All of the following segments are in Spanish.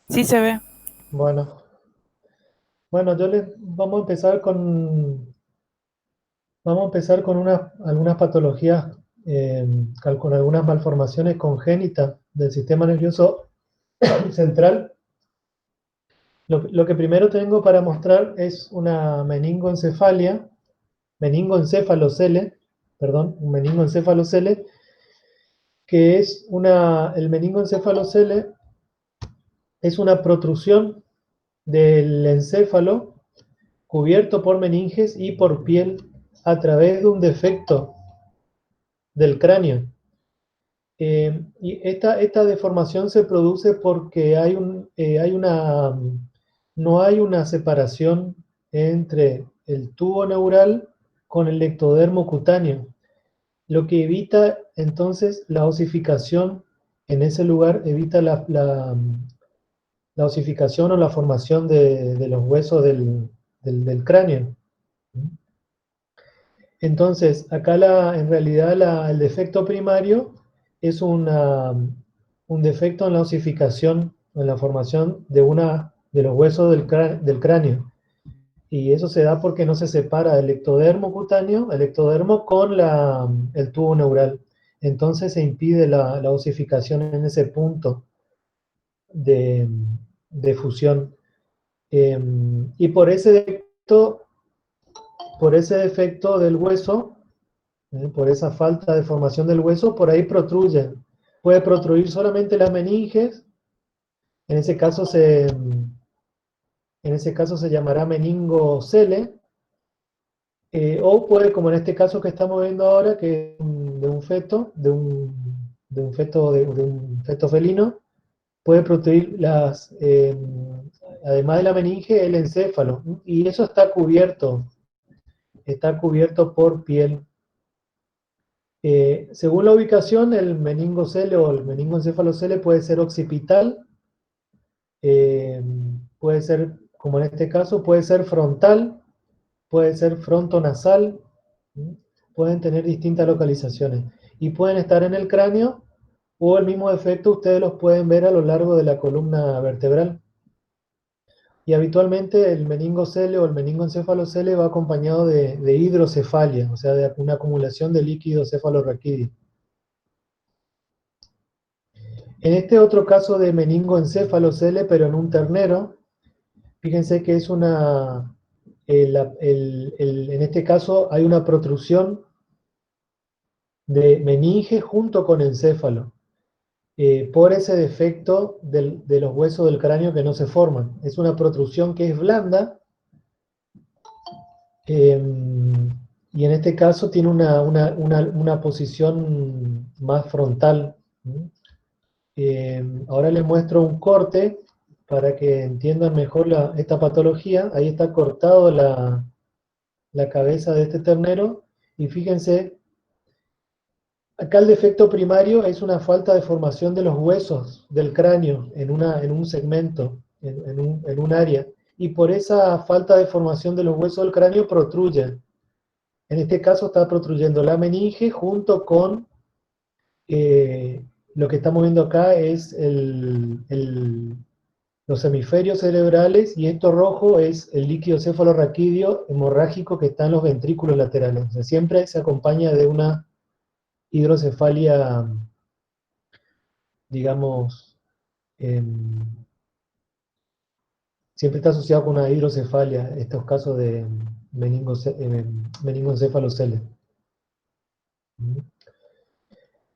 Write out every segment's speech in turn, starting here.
Sí se ve. Bueno, bueno, vamos a empezar con algunas patologías, con algunas malformaciones congénitas del sistema nervioso central. Lo que primero tengo para mostrar es una meningoencefalia, meningoencefalocele, perdón, un meningoencefalocele, que es el meningoencefalocele es una protrusión del encéfalo cubierto por meninges y por piel a través de un defecto del cráneo. Y esta deformación se produce porque no hay una separación entre el tubo neural con el ectodermo cutáneo, lo que evita entonces la osificación en ese lugar, evita la osificación o la formación de los huesos del cráneo. Entonces, acá en realidad el defecto primario es un defecto en la osificación, en la formación de los huesos del cráneo. Y eso se da porque no se separa el ectodermo cutáneo, el ectodermo con el tubo neural. Entonces se impide la osificación en ese punto de, de fusión. Y por ese defecto del hueso, por esa falta de formación del hueso, por ahí protruye. Puede protruir solamente las meninges, en ese caso se llamará meningocele, o puede, como en este caso que estamos viendo ahora, que es de un feto, de un feto felino, puede protruir además de la meninge, el encéfalo, y eso está cubierto por piel. Según la ubicación, el meningocele o el meningoencefalocele puede ser occipital, eh, puede ser, como en este caso, puede ser frontal, puede ser frontonasal, ¿sí? Pueden tener distintas localizaciones y pueden estar en el cráneo o el mismo efecto ustedes los pueden ver a lo largo de la columna vertebral. Y habitualmente el meningocele o el meningoencefalocele va acompañado de hidrocefalia, o sea, de una acumulación de líquido cefalorraquídeo. En este otro caso de meningoencefalocele, pero en un ternero, fíjense que es en este caso hay una protrusión de meninge junto con encéfalo, por ese defecto de los huesos del cráneo que no se forman. Es una protrusión que es blanda, eh, y en este caso tiene una posición más frontal. Ahora les muestro un corte para que entiendan mejor esta patología. Ahí está cortado la cabeza de este ternero y fíjense, acá el defecto primario es una falta de formación de los huesos del cráneo en un segmento, en un área. Y por esa falta de formación de los huesos del cráneo protruye. En este caso está protruyendo la meninge junto con eh, lo que estamos viendo acá es los hemisferios cerebrales, y esto rojo es el líquido cefalorraquídeo hemorrágico que está en los ventrículos laterales. O sea, siempre se acompaña de una hidrocefalia, digamos, em, siempre está asociado con una hidrocefalia, estos casos de meningoencefalocele.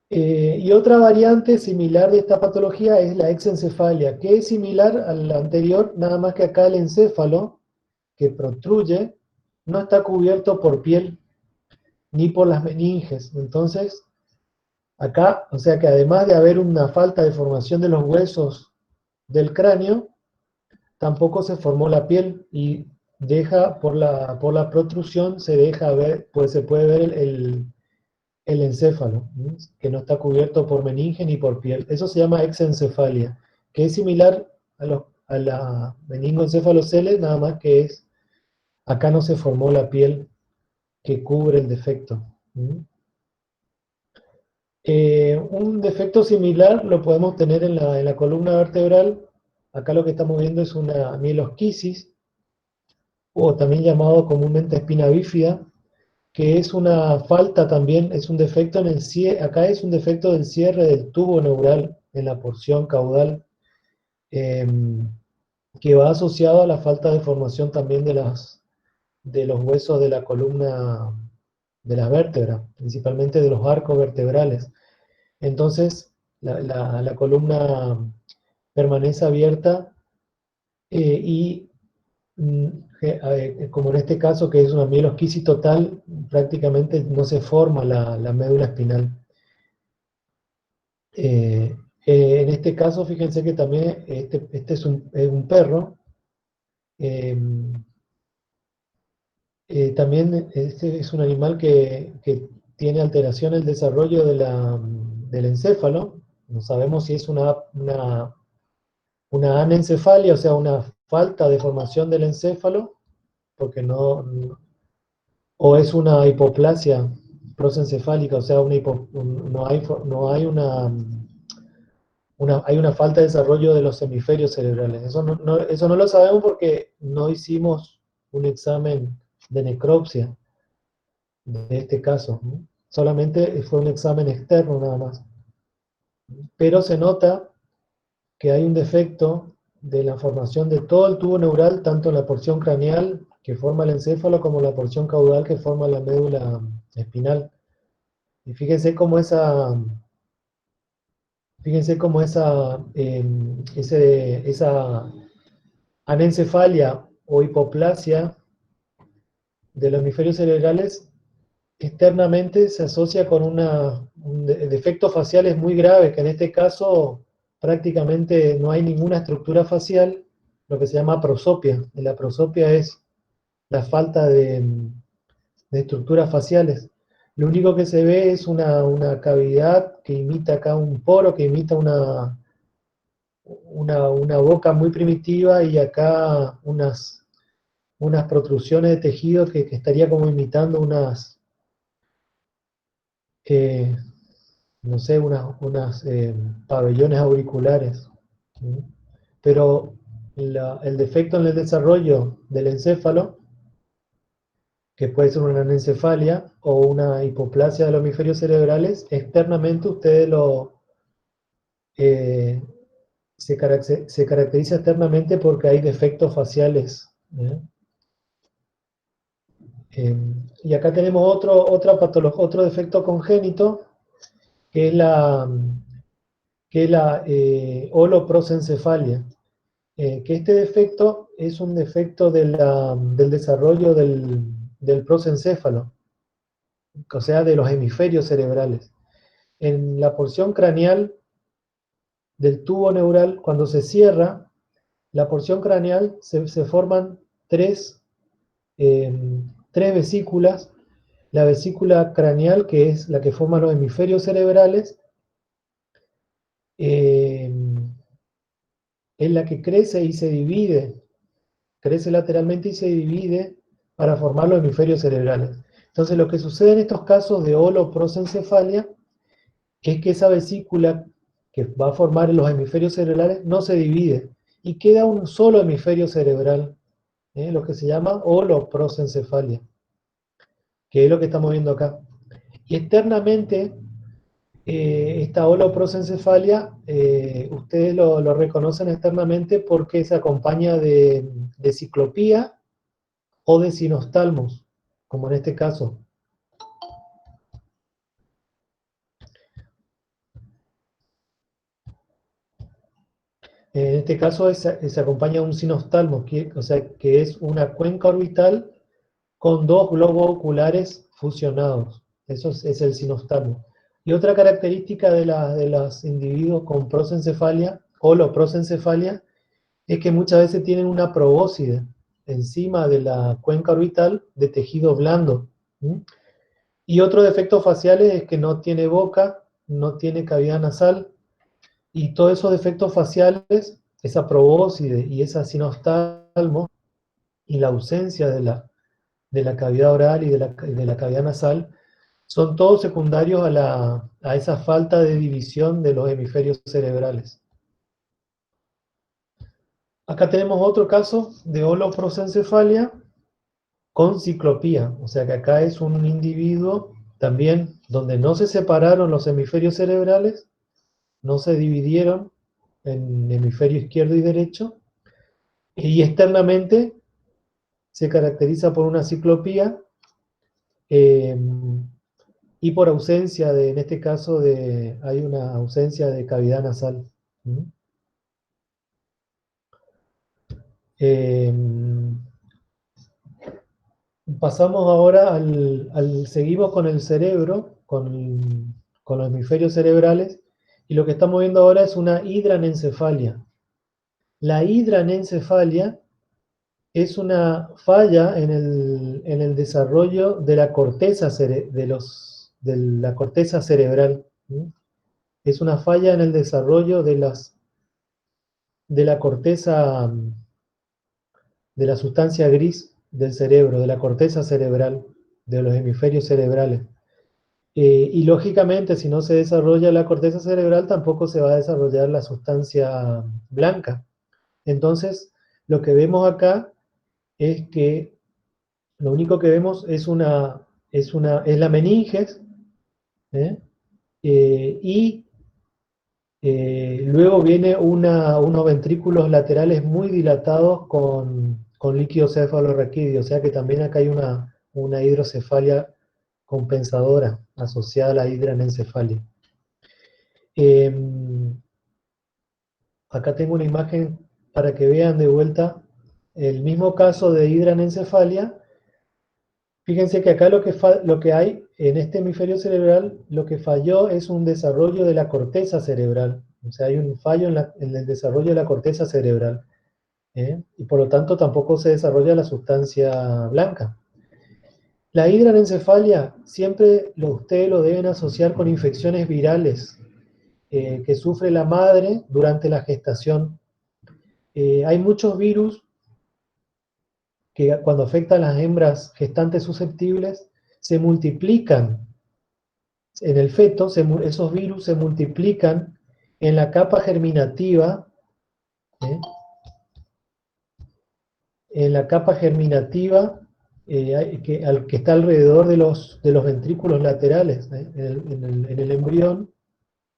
Y otra variante similar de esta patología es la exencefalia, que es similar a la anterior, nada más que acá el encéfalo, que protruye, no está cubierto por piel ni por las meninges. Entonces, acá, o sea que además de haber una falta de formación de los huesos del cráneo, tampoco se formó la piel y por la protrusión se deja ver, pues se puede ver el encéfalo, ¿sí? Que no está cubierto por meninge ni por piel. Eso se llama exencefalia, que es similar a la meningoencefalocele, nada más que acá no se formó la piel que cubre el defecto. Un defecto similar lo podemos tener en la columna vertebral. acá lo que estamos viendo es una mielosquisis, o también llamado comúnmente espina bífida, que es una falta también, es un defecto en el cierre, acá es un defecto del cierre del tubo neural en la porción caudal, que va asociado a la falta de formación también de los huesos de la columna de las vértebras, principalmente de los arcos vertebrales. Entonces, la columna permanece abierta y mm, como en este caso que es una mielosquisis total, prácticamente no se forma la médula espinal. En este caso, fíjense que también este es un perro. eh, También este es un animal que tiene alteración en el desarrollo del encéfalo. No sabemos si es una anencefalia, o sea, una falta de formación del encéfalo, porque o es una hipoplasia prosencefálica, o sea, no hay hay una falta de desarrollo de los hemisferios cerebrales. Eso no lo sabemos porque no hicimos un examen de necropsia de este caso, ¿no? Solamente fue un examen externo nada más. Pero se nota que hay un defecto de la formación de todo el tubo neural, tanto en la porción craneal que forma el encéfalo como la porción caudal que forma la médula espinal. Y fíjense cómo esa anencefalia o hipoplasia de los hemisferios cerebrales externamente se asocia con defectos faciales muy graves, que en este caso prácticamente no hay ninguna estructura facial, lo que se llama prosopia. Y la prosopia es la falta de estructuras faciales. Lo único que se ve es una cavidad que imita acá un poro, que imita una boca muy primitiva y acá unas protrusiones de tejido que estaría como imitando eh, no sé, unas pabellones auriculares. ¿Sí? Pero el defecto en el desarrollo del encéfalo, que puede ser una anencefalia o una hipoplasia de los hemisferios cerebrales, externamente ustedes eh, se caracteriza externamente porque hay defectos faciales. ¿Eh? Y acá tenemos otro defecto congénito, que es la holoprosencefalia. Que este defecto es un defecto del desarrollo del prosencéfalo, o sea, de los hemisferios cerebrales. En la porción craneal del tubo neural, cuando se cierra, la porción craneal se forman eh, tres vesículas. La vesícula craneal, que es la que forma los hemisferios cerebrales, eh, es la que crece y se divide, crece lateralmente y se divide para formar los hemisferios cerebrales. Entonces, lo que sucede en estos casos de holoprosencefalia es que esa vesícula que va a formar los hemisferios cerebrales no se divide y queda un solo hemisferio cerebral, lo que se llama holoprosencefalia, que es lo que estamos viendo acá. Y externamente, esta holoprosencefalia, ustedes lo reconocen externamente porque se acompaña de ciclopía o de sinostalmos, como en este caso. En este caso se acompaña de un sinostalmo, o sea, que es una cuenca orbital con dos globos oculares fusionados. Eso es el sinostalmo. Y otra característica de los individuos con prosencefalia o prosencefalia es que muchas veces tienen una probóscide encima de la cuenca orbital de tejido blando. ¿Mm? Y otro defecto facial es que no tiene boca, no tiene cavidad nasal, y todos esos defectos faciales, esa probóscide y esa sinostalmo, y la ausencia de la cavidad oral y de la cavidad nasal, son todos secundarios a esa falta de división de los hemisferios cerebrales. Acá tenemos otro caso de holoprosencefalia con ciclopía, o sea que acá es un individuo también donde no se separaron los hemisferios cerebrales, no se dividieron en hemisferio izquierdo y derecho, y externamente se caracteriza por una ciclopía eh, y por ausencia de, en este caso, hay una ausencia de cavidad nasal. ¿Mm? Eh, Pasamos ahora seguimos con el cerebro, con los hemisferios cerebrales, y lo que estamos viendo ahora es una hidranencefalia. La hidranencefalia es una falla en el desarrollo de la corteza, de la corteza cerebral. ¿Sí? Es una falla en el desarrollo de la corteza, de la sustancia gris del cerebro, de la corteza cerebral, de los hemisferios cerebrales. Y lógicamente, si no se desarrolla la corteza cerebral, tampoco se va a desarrollar la sustancia blanca. Entonces, lo que vemos acá es que lo único que vemos es la meninges, ¿eh? Y luego viene unos ventrículos laterales muy dilatados con líquido cefalorraquídeo, o sea que también acá hay una hidrocefalia compensadora asociada a la hidranencefalia. Eh, Acá tengo una imagen para que vean de vuelta el mismo caso de hidranencefalia. Fíjense que acá lo que hay en este hemisferio cerebral, lo que falló es un desarrollo de la corteza cerebral. O sea, hay un fallo en el desarrollo de la corteza cerebral. ¿Eh? Y por lo tanto tampoco se desarrolla la sustancia blanca. La hidranencefalia siempre ustedes lo deben asociar con infecciones virales que sufre la madre durante la gestación. Hay muchos virus que cuando afectan a las hembras gestantes susceptibles se multiplican en el feto, esos virus se multiplican en la capa germinativa, ¿eh? En la capa germinativa que está alrededor de los ventrículos laterales, ¿eh? En el embrión,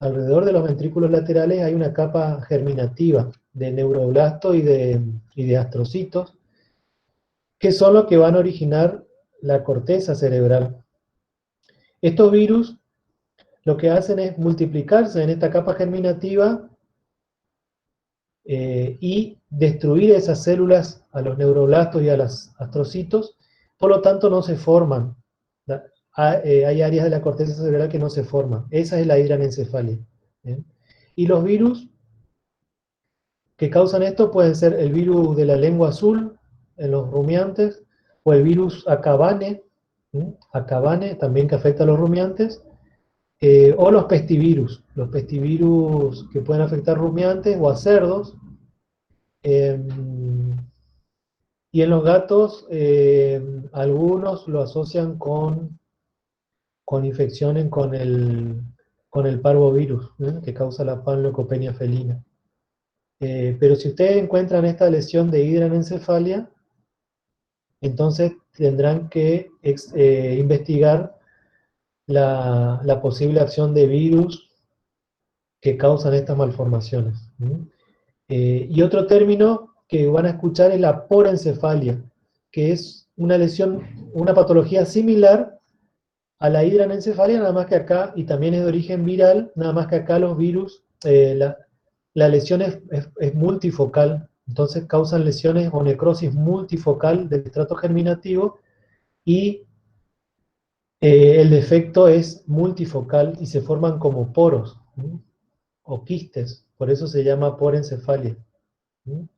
alrededor de los ventrículos laterales hay una capa germinativa de neuroblasto y de astrocitos, que son los que van a originar la corteza cerebral. Estos virus lo que hacen es multiplicarse en esta capa germinativa y destruir esas células a los neuroblastos y a los astrocitos, por lo tanto no se forman. Hay áreas de la corteza cerebral que no se forman. Esa es la hidranencefalia. ¿Bien? Y los virus que causan esto pueden ser el virus de la lengua azul en los rumiantes, o el virus Acabane, Acabane también que afecta a los rumiantes, o los pestivirus que pueden afectar rumiantes o a cerdos. Eh, y en los gatos, algunos lo asocian con infecciones con el parvovirus, que causa la panleucopenia felina. Pero si ustedes encuentran esta lesión de hidranencefalia, entonces tendrán que investigar la posible acción de virus que causan estas malformaciones. Y otro término que van a escuchar es la porencefalia, que es una lesión, una patología similar a la hidranencefalia, nada más que acá, y también es de origen viral, nada más que acá los virus, la lesión es multifocal, entonces causan lesiones o necrosis multifocal del estrato germinativo, y el defecto es multifocal y se forman como poros, ¿sí? O quistes, por eso se llama porencefalia. ¿Sí?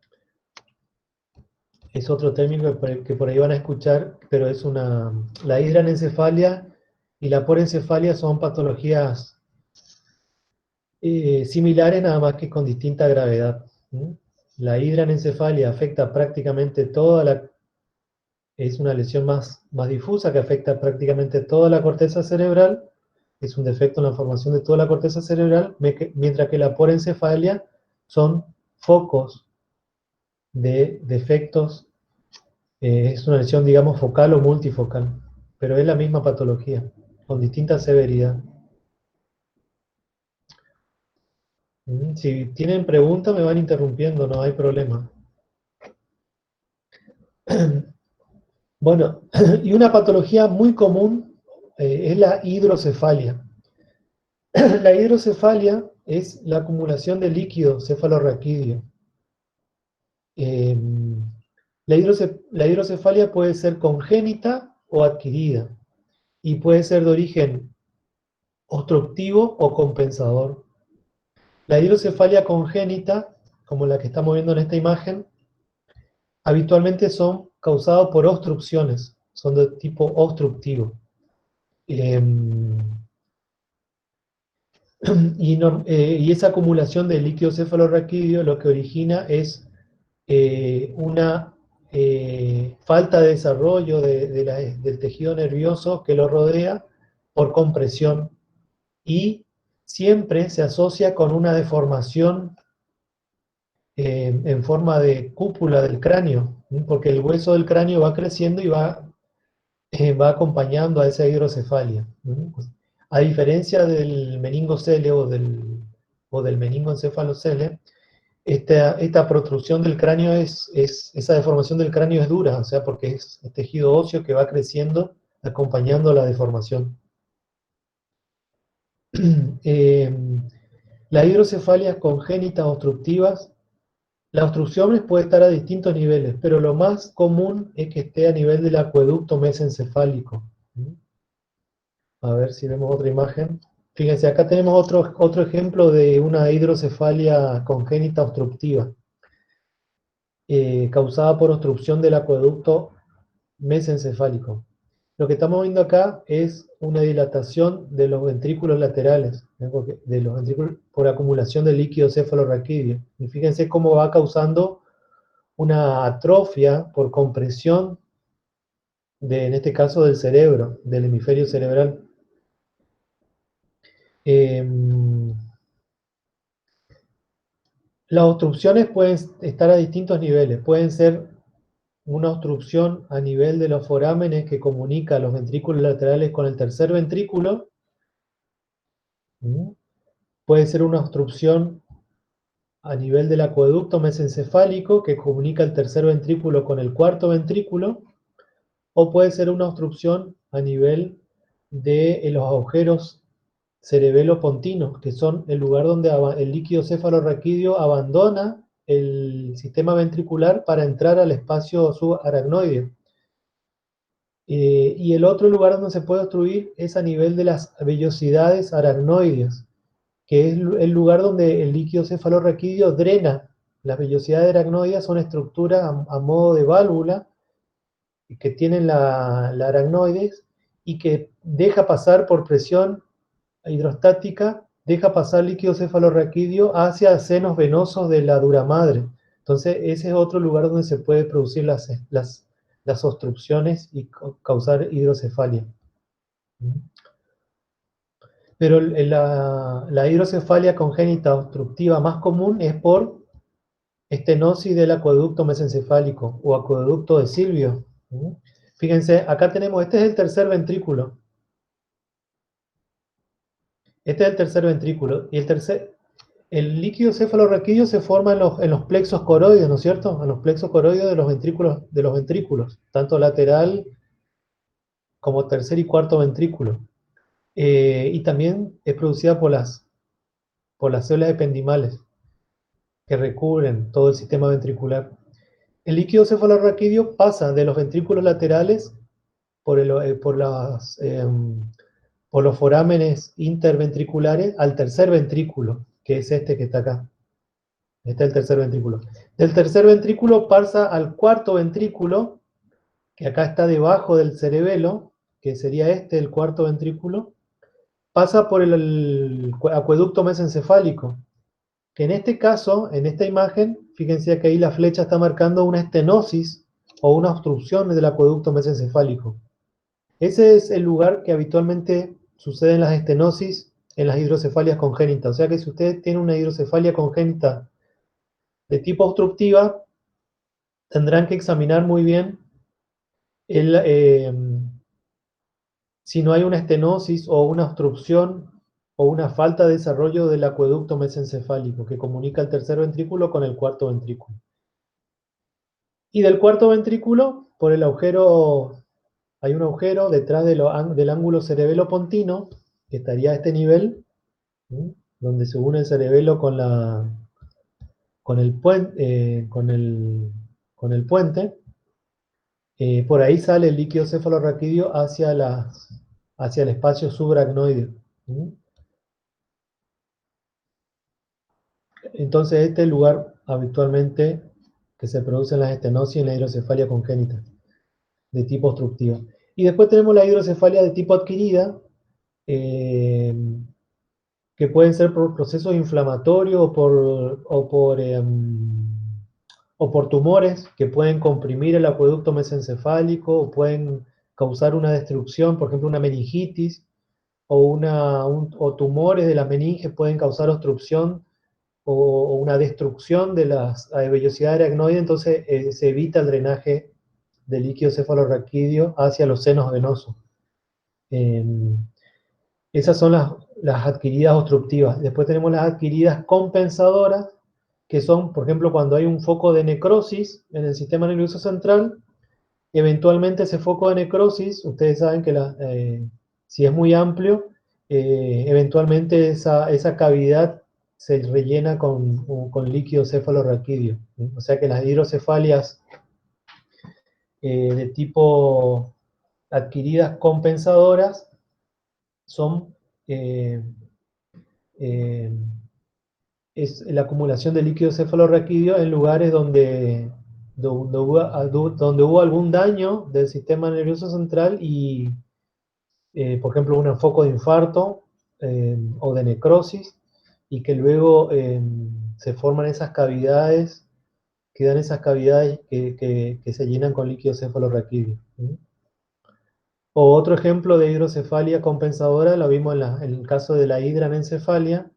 Es otro término que por ahí van a escuchar, pero es la hidranencefalia y la porencefalia son patologías similares, nada más que con distinta gravedad. ¿Sí? La hidranencefalia afecta prácticamente es una lesión más difusa que afecta prácticamente toda la corteza cerebral, es un defecto en la formación de toda la corteza cerebral, mientras que la porencefalia son focos de defectos. Es una lesión, digamos, focal o multifocal, pero es la misma patología, con distinta severidad. Si tienen preguntas, me van interrumpiendo, no hay problema. Bueno, y una patología muy común es la hidrocefalia. La hidrocefalia es la acumulación de líquido cefalorraquídeo. Eh, la hidrocefalia puede ser congénita o adquirida y puede ser de origen obstructivo o compensador. La hidrocefalia congénita, como la que estamos viendo en esta imagen, habitualmente son causados por obstrucciones, son de tipo obstructivo. Eh, y esa acumulación de líquido cefalorraquídeo lo que origina es una falta de desarrollo del tejido nervioso que lo rodea por compresión y siempre se asocia con una deformación en forma de cúpula del cráneo, porque el hueso del cráneo va creciendo y va acompañando a esa hidrocefalia. A diferencia del meningocele o del meningoencefalocele, esta protrusión del cráneo esa deformación del cráneo es dura, o sea, porque es tejido óseo que va creciendo acompañando la deformación. Eh, las hidrocefalias congénitas obstructivas, la obstrucción puede estar a distintos niveles, pero lo más común es que esté a nivel del acueducto mesencefálico. A ver si vemos otra imagen. Fíjense, acá tenemos otro ejemplo de una hidrocefalia congénita obstructiva, causada por obstrucción del acueducto mesencefálico. Lo que estamos viendo acá es una dilatación de los ventrículos laterales, de los ventrículos por acumulación de líquido cefalorraquídeo. Y fíjense cómo va causando una atrofia por compresión en este caso del cerebro, del hemisferio cerebral. Eh, las obstrucciones pueden estar a distintos niveles. Pueden ser una obstrucción a nivel de los forámenes que comunica los ventrículos laterales con el tercer ventrículo. Puede ser una obstrucción a nivel del acueducto mesencefálico que comunica el tercer ventrículo con el cuarto ventrículo. O puede ser una obstrucción a nivel de los agujeros cerebelo-pontinos, que son el lugar donde el líquido cefalorraquídeo abandona el sistema ventricular para entrar al espacio subaracnoideo. Y el otro lugar donde se puede obstruir es a nivel de las vellosidades aracnoides, que es el lugar donde el líquido cefalorraquídeo drena. Las vellosidades aracnoides son estructuras a modo de válvula que tienen la aracnoides y que deja pasar por presión hidrostática, deja pasar líquido cefalorraquídeo hacia senos venosos de la dura madre. Entonces, ese es otro lugar donde se puede producir las obstrucciones y causar hidrocefalia. Pero la hidrocefalia congénita obstructiva más común es por estenosis del acueducto mesencefálico o acueducto de Silvio. Fíjense, acá tenemos, este es el tercer ventrículo. Este es el tercer ventrículo. Y el líquido cefalorraquídeo se forma en los plexos coroides, ¿no es cierto? En los plexos coroides de los ventrículos, tanto lateral como tercer y cuarto ventrículo. Y también es producida por las células ependimales que recubren todo el sistema ventricular. El líquido cefalorraquídeo pasa de los ventrículos laterales por los forámenes interventriculares al tercer ventrículo, que es este que está acá. Este es el tercer ventrículo. Del tercer ventrículo pasa al cuarto ventrículo, que acá está debajo del cerebelo, que sería el cuarto ventrículo. Pasa por el acueducto mesencefálico, que en este caso, en esta imagen, fíjense que ahí la flecha está marcando una estenosis o una obstrucción del acueducto mesencefálico. Ese es el lugar que habitualmente suceden las estenosis en las hidrocefalias congénitas. O sea que si usted tiene una hidrocefalia congénita de tipo obstructiva, tendrán que examinar muy bien si no hay una estenosis o una obstrucción o una falta de desarrollo del acueducto mesencefálico que comunica el tercer ventrículo con el cuarto ventrículo. Y del cuarto ventrículo, por el agujero, hay un agujero detrás del ángulo cerebelo-pontino, que estaría a este nivel, ¿sí? Donde se une el cerebelo con el puente. Por ahí sale el líquido cefalorraquídeo hacia el espacio subaracnoideo. ¿Sí? Entonces este es el lugar habitualmente que se producen las estenosis en la hidrocefalia congénita, de tipo obstructiva. Y después tenemos la hidrocefalia de tipo adquirida, eh, que pueden ser por procesos inflamatorios o por tumores que pueden comprimir el acueducto mesencefálico o pueden causar una destrucción, por ejemplo una meningitis, o tumores de las meninges pueden causar obstrucción o una destrucción de las vellosidades aracnoides, entonces se evita el drenaje del líquido cefalorraquídeo hacia los senos venosos. Eh, Esas son las adquiridas obstructivas. Después tenemos las adquiridas compensadoras, que son, por ejemplo, cuando hay un foco de necrosis en el sistema nervioso central, eventualmente ese foco de necrosis, ustedes saben que si es muy amplio, eventualmente esa cavidad se rellena con líquido cefalorraquídeo. ¿Sí? O sea que las hidrocefalias de tipo adquiridas compensadoras son eh, eh, es la acumulación de líquido cefalorraquídeo en lugares donde hubo algún daño del sistema nervioso central y, por ejemplo, un foco de infarto o de necrosis, y que luego se forman esas cavidades, quedan esas cavidades que se llenan con líquido cefalorraquídeo. ¿Sí? O otro ejemplo de hidrocefalia compensadora lo vimos en el caso de la hidranencefalia.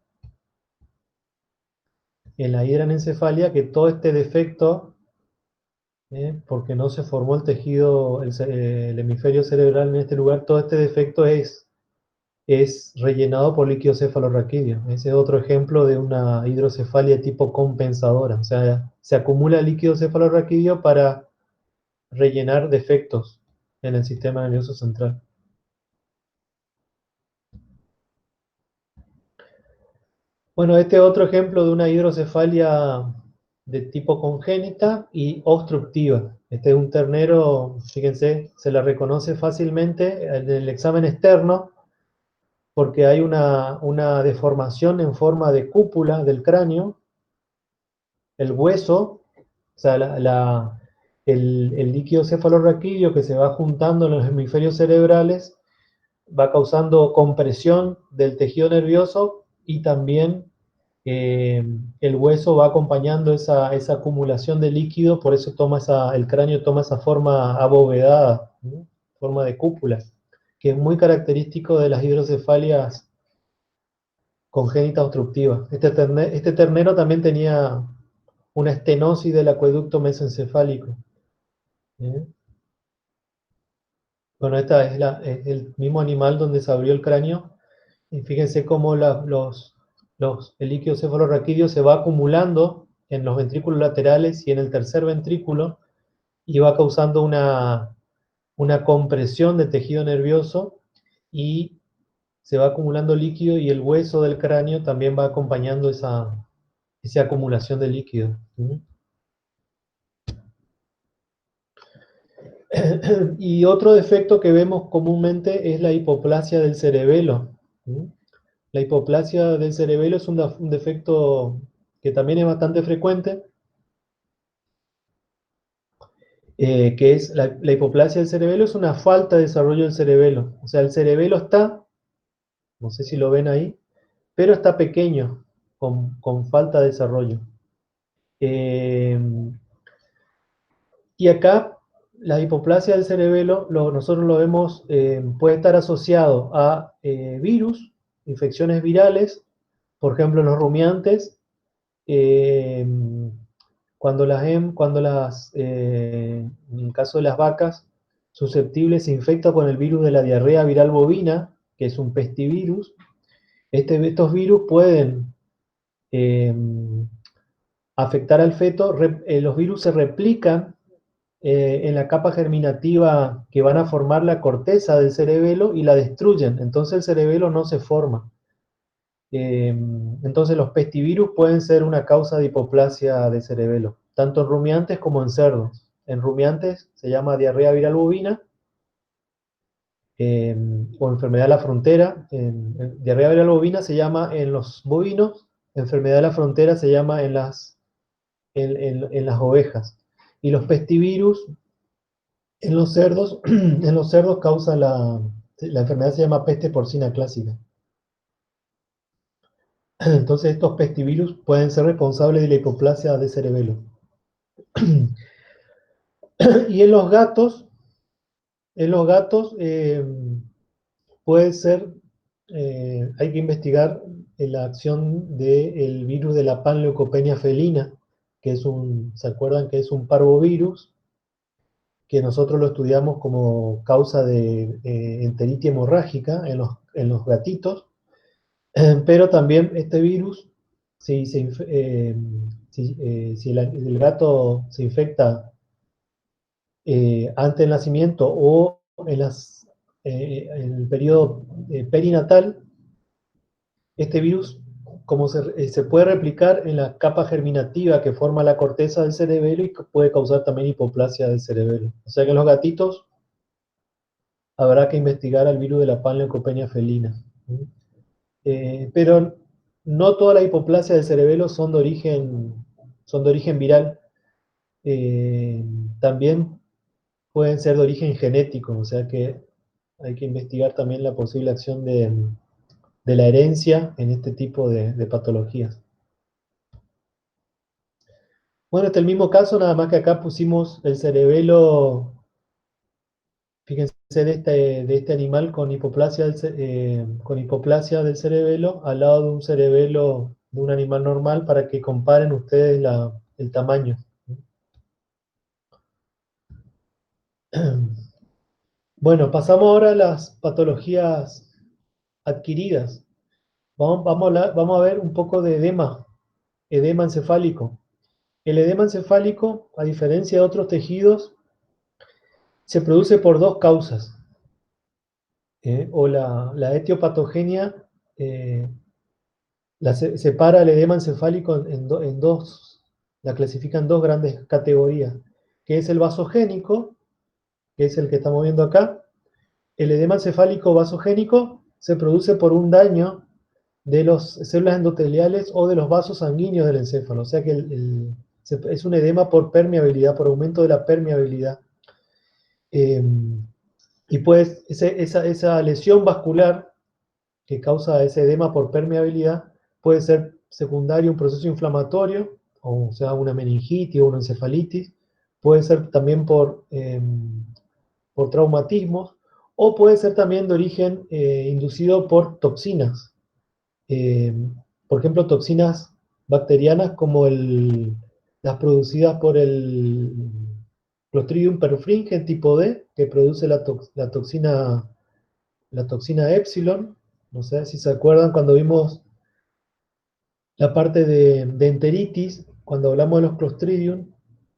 En la hidranencefalia, que todo este defecto, porque no se formó el tejido, el hemisferio cerebral en este lugar, todo este defecto es rellenado por líquido cefalorraquídeo. Ese es otro ejemplo de una hidrocefalia tipo compensadora. O sea, se acumula líquido cefalorraquídeo para rellenar defectos en el sistema nervioso central. Bueno, este es otro ejemplo de una hidrocefalia de tipo congénita y obstructiva. Este es un ternero, fíjense, se la reconoce fácilmente en el examen externo porque hay una deformación en forma de cúpula del cráneo, el hueso, o sea, el líquido cefalorraquídeo que se va juntando en los hemisferios cerebrales va causando compresión del tejido nervioso y también el hueso va acompañando esa acumulación de líquido, por eso el cráneo toma esa forma abovedada, ¿no? Forma de cúpula, que es muy característico de las hidrocefalias congénitas obstructivas. Este ternero también tenía una estenosis del acueducto mesencefálico. ¿Eh? Bueno, esta es el mismo animal donde se abrió el cráneo. Y fíjense cómo el líquido cefalorraquídeo se va acumulando en los ventrículos laterales y en el tercer ventrículo y va causando una compresión del tejido nervioso y se va acumulando líquido y el hueso del cráneo también va acompañando esa acumulación de líquido. ¿Sí? Y otro defecto que vemos comúnmente es la hipoplasia del cerebelo. ¿Sí? La hipoplasia del cerebelo es un defecto que también es bastante frecuente, que es la hipoplasia del cerebelo, es una falta de desarrollo del cerebelo. O sea, el cerebelo está, no sé si lo ven ahí, pero está pequeño, con falta de desarrollo. Eh, y acá, la hipoplasia del cerebelo, nosotros lo vemos, puede estar asociado a virus, infecciones virales, por ejemplo, en los rumiantes, eh, en el caso de las vacas susceptibles, se infecta con el virus de la diarrea viral bovina, que es un pestivirus. Estos virus pueden eh, afectar al feto. Los virus se replican en la capa germinativa que van a formar la corteza del cerebelo y la destruyen. Entonces el cerebelo no se forma. Entonces los pestivirus pueden ser una causa de hipoplasia de cerebelo, tanto en rumiantes como en cerdos. En rumiantes se llama diarrea viral bovina o enfermedad de la frontera. Diarrea viral bovina se llama en los bovinos, enfermedad de la frontera se llama en las ovejas. Y los pestivirus en los cerdos, en los cerdos causa la enfermedad se llama peste porcina clásica. Entonces estos pestivirus pueden ser responsables de la hipoplasia de cerebelo. Y en los gatos puede ser, hay que investigar la acción del virus de la panleucopenia felina, que ¿se acuerdan que es un parvovirus? Que nosotros lo estudiamos como causa de enteritis hemorrágica en los gatitos, pero también este virus, si el gato se infecta antes del nacimiento o en el periodo perinatal, este virus, como se puede replicar en la capa germinativa que forma la corteza del cerebelo y puede causar también hipoplasia del cerebelo. O sea que en los gatitos habrá que investigar al virus de la panleucopenia felina. Pero no todas las hipoplasias del cerebelo son de origen viral. Eh, También pueden ser de origen genético, o sea que hay que investigar también la posible acción de la herencia en este tipo de patologías. Bueno, este es el mismo caso, nada más que acá pusimos el cerebelo, fíjense, de este animal con hipoplasia del cerebelo al lado de un cerebelo de un animal normal para que comparen ustedes el tamaño. Bueno, pasamos ahora a las patologías adquiridas. Vamos a ver un poco de edema encefálico. El edema encefálico, a diferencia de otros tejidos, se produce por dos causas. O la etiopatogenia separa el edema encefálico en dos, la clasifica en dos grandes categorías, que es el vasogénico, que es el que estamos viendo acá. El edema encefálico vasogénico se produce por un daño de las células endoteliales o de los vasos sanguíneos del encéfalo, o sea que es un edema por permeabilidad, por aumento de la permeabilidad. Y pues esa lesión vascular que causa ese edema por permeabilidad puede ser secundario a un proceso inflamatorio, o sea, una meningitis o una encefalitis, puede ser también por traumatismos, o puede ser también de origen inducido por toxinas. Eh, por ejemplo, toxinas bacterianas como las producidas por el Clostridium perfringens tipo D, que produce la toxina Epsilon. No sé si se acuerdan cuando vimos la parte de enteritis, cuando hablamos de los Clostridium,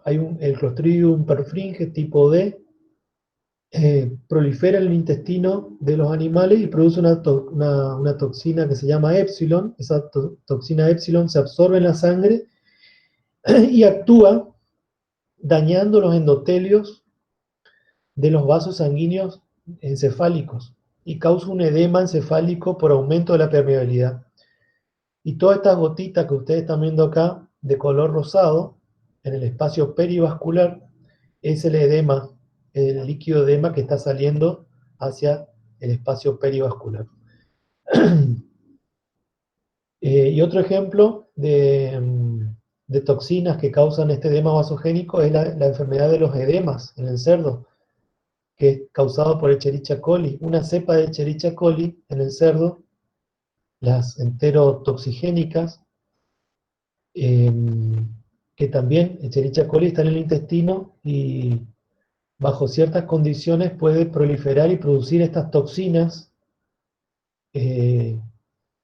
el Clostridium perfringens tipo D, prolifera en el intestino de los animales y produce una toxina que se llama Epsilon. Esa toxina Epsilon se absorbe en la sangre y actúa dañando los endotelios de los vasos sanguíneos encefálicos y causa un edema encefálico por aumento de la permeabilidad. Y todas estas gotitas que ustedes están viendo acá, de color rosado, en el espacio perivascular, es el edema, el líquido edema que está saliendo hacia el espacio perivascular. Y otro ejemplo de toxinas que causan este edema vasogénico es la enfermedad de los edemas en el cerdo, que es causado por Escherichia coli. Una cepa de Escherichia coli en el cerdo, las enterotoxigénicas, que también Escherichia coli está en el intestino y bajo ciertas condiciones puede proliferar y producir estas toxinas eh,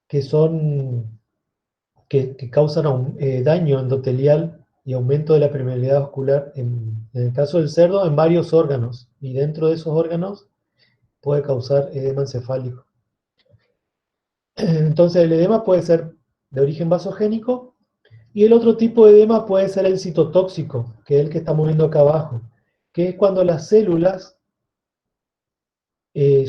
que son que causan daño endotelial y aumento de la permeabilidad vascular, en el caso del cerdo, en varios órganos, y dentro de esos órganos puede causar edema encefálico. Entonces el edema puede ser de origen vasogénico, y el otro tipo de edema puede ser el citotóxico, que es el que estamos viendo acá abajo, que es cuando las células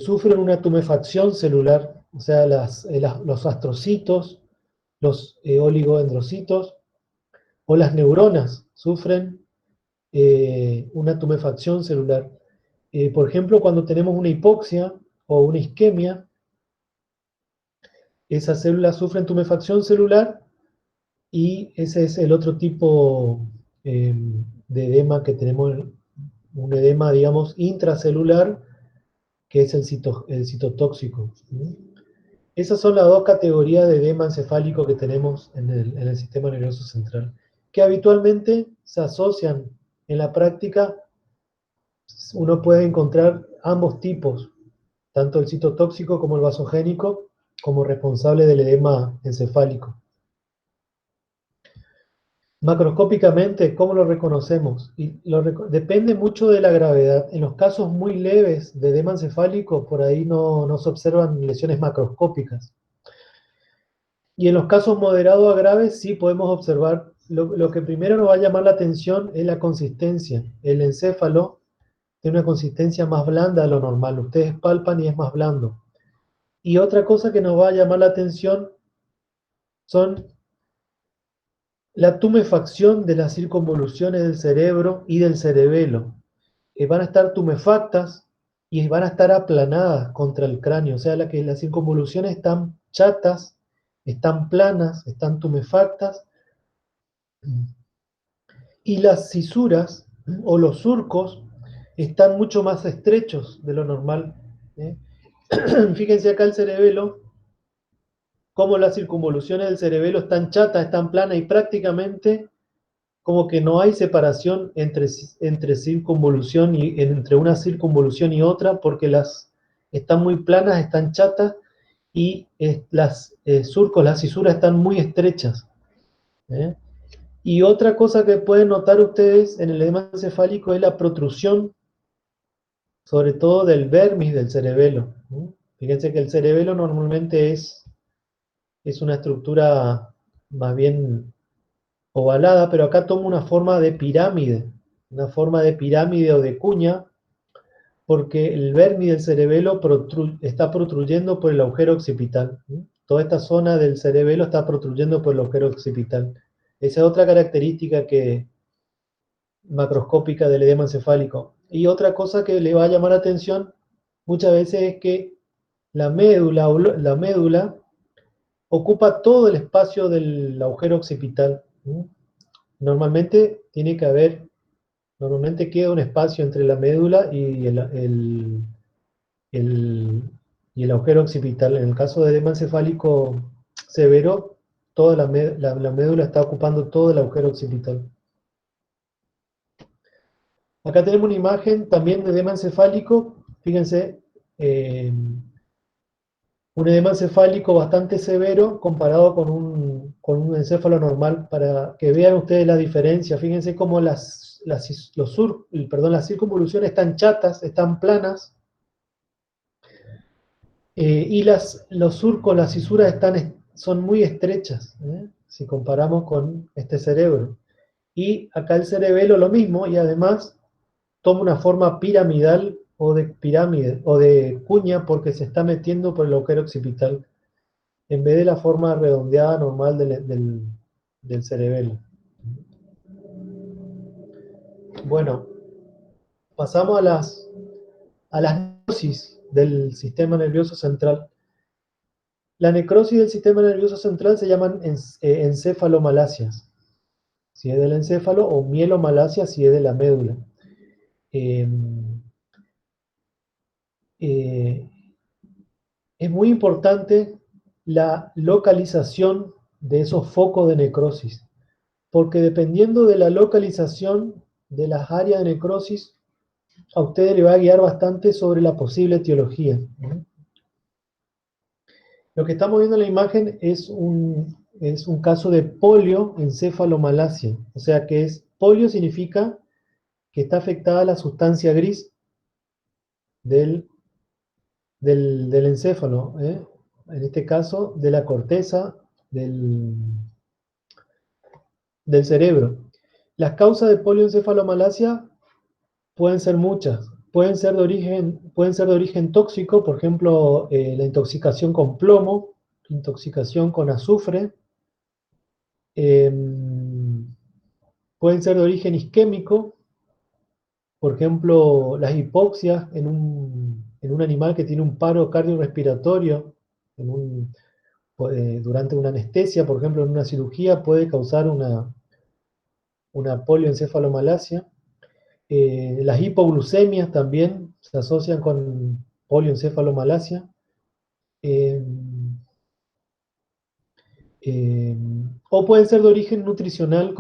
sufren una tumefacción celular, o sea, los astrocitos, los oligodendrocitos o las neuronas sufren una tumefacción celular. Por ejemplo, cuando tenemos una hipoxia o una isquemia, esas células sufren tumefacción celular y ese es el otro tipo de edema que tenemos, un edema, digamos, intracelular, que es el citotóxico. Esas son las dos categorías de edema encefálico que tenemos en el sistema nervioso central, que habitualmente se asocian en la práctica. Uno puede encontrar ambos tipos, tanto el citotóxico como el vasogénico, como responsable del edema encefálico. Macroscópicamente, ¿cómo lo reconocemos? Depende mucho de la gravedad. En los casos muy leves de edema encefálico, por ahí no se observan lesiones macroscópicas. Y en los casos moderados a graves, sí podemos observar. Lo que primero nos va a llamar la atención es la consistencia. El encéfalo tiene una consistencia más blanda de lo normal. Ustedes palpan y es más blando. Y otra cosa que nos va a llamar la atención son la tumefacción de las circunvoluciones del cerebro y del cerebelo. Van a estar tumefactas y van a estar aplanadas contra el cráneo. O sea, que las circunvoluciones están chatas, están planas, están tumefactas. Y las cisuras o los surcos están mucho más estrechos de lo normal. ¿eh? Fíjense acá el cerebelo, cómo las circunvoluciones del cerebelo están chatas, están planas y prácticamente como que no hay separación entre circunvolución y entre una circunvolución y otra, porque las están muy planas, están chatas y las surcos, las cisuras están muy estrechas. ¿eh? Y otra cosa que pueden notar ustedes en el edema encefálico es la protrusión, sobre todo del vermis del cerebelo. Fíjense que el cerebelo normalmente es una estructura más bien ovalada, pero acá toma una forma de pirámide o de cuña, porque el vermis del cerebelo está protruyendo por el agujero occipital. Toda esta zona del cerebelo está protruyendo por el agujero occipital. Esa es otra característica macroscópica del edema encefálico. Y otra cosa que le va a llamar la atención muchas veces es que la médula ocupa todo el espacio del agujero occipital. Normalmente normalmente queda un espacio entre la médula y el- y el agujero occipital. En el caso de edema encefálico severo, toda la médula está ocupando todo el agujero occipital. Acá tenemos una imagen también de edema encefálico. Fíjense, un edema encefálico bastante severo comparado con un encéfalo normal, para que vean ustedes la diferencia. Fíjense cómo las circunvoluciones están chatas, están planas, y los surcos, las cisuras son muy estrechas, si comparamos con este cerebro. Y acá el cerebelo lo mismo, y además toma una forma piramidal o de pirámide o de cuña, porque se está metiendo por el agujero occipital, en vez de la forma redondeada normal del cerebelo. Bueno, pasamos a las necrosis del sistema nervioso central. La necrosis del sistema nervioso central se llaman encefalomalasias, si es del encéfalo, o mielomalacias si es de la médula. Eh, eh, es muy importante la localización de esos focos de necrosis. porque dependiendo de la localización de las áreas de necrosis, a ustedes le va a guiar bastante sobre la posible etiología. Lo que estamos viendo en la imagen es un caso de polioencefalomalacia. O sea que polio significa que está afectada la sustancia gris del, del encéfalo, ¿eh? En este caso de la corteza del cerebro. Las causas de polioencefalomalacia pueden ser muchas. Pueden ser de origen tóxico, por ejemplo, la intoxicación con plomo, intoxicación con azufre. Eh, Pueden ser de origen isquémico, por ejemplo, las hipoxias en un animal que tiene un paro cardiorrespiratorio durante una anestesia, por ejemplo, en una cirugía, puede causar una polioencefalomalacia. Las hipoglucemias también se asocian con polioencefalomalacia. Eh, eh, o pueden ser de origen nutricional,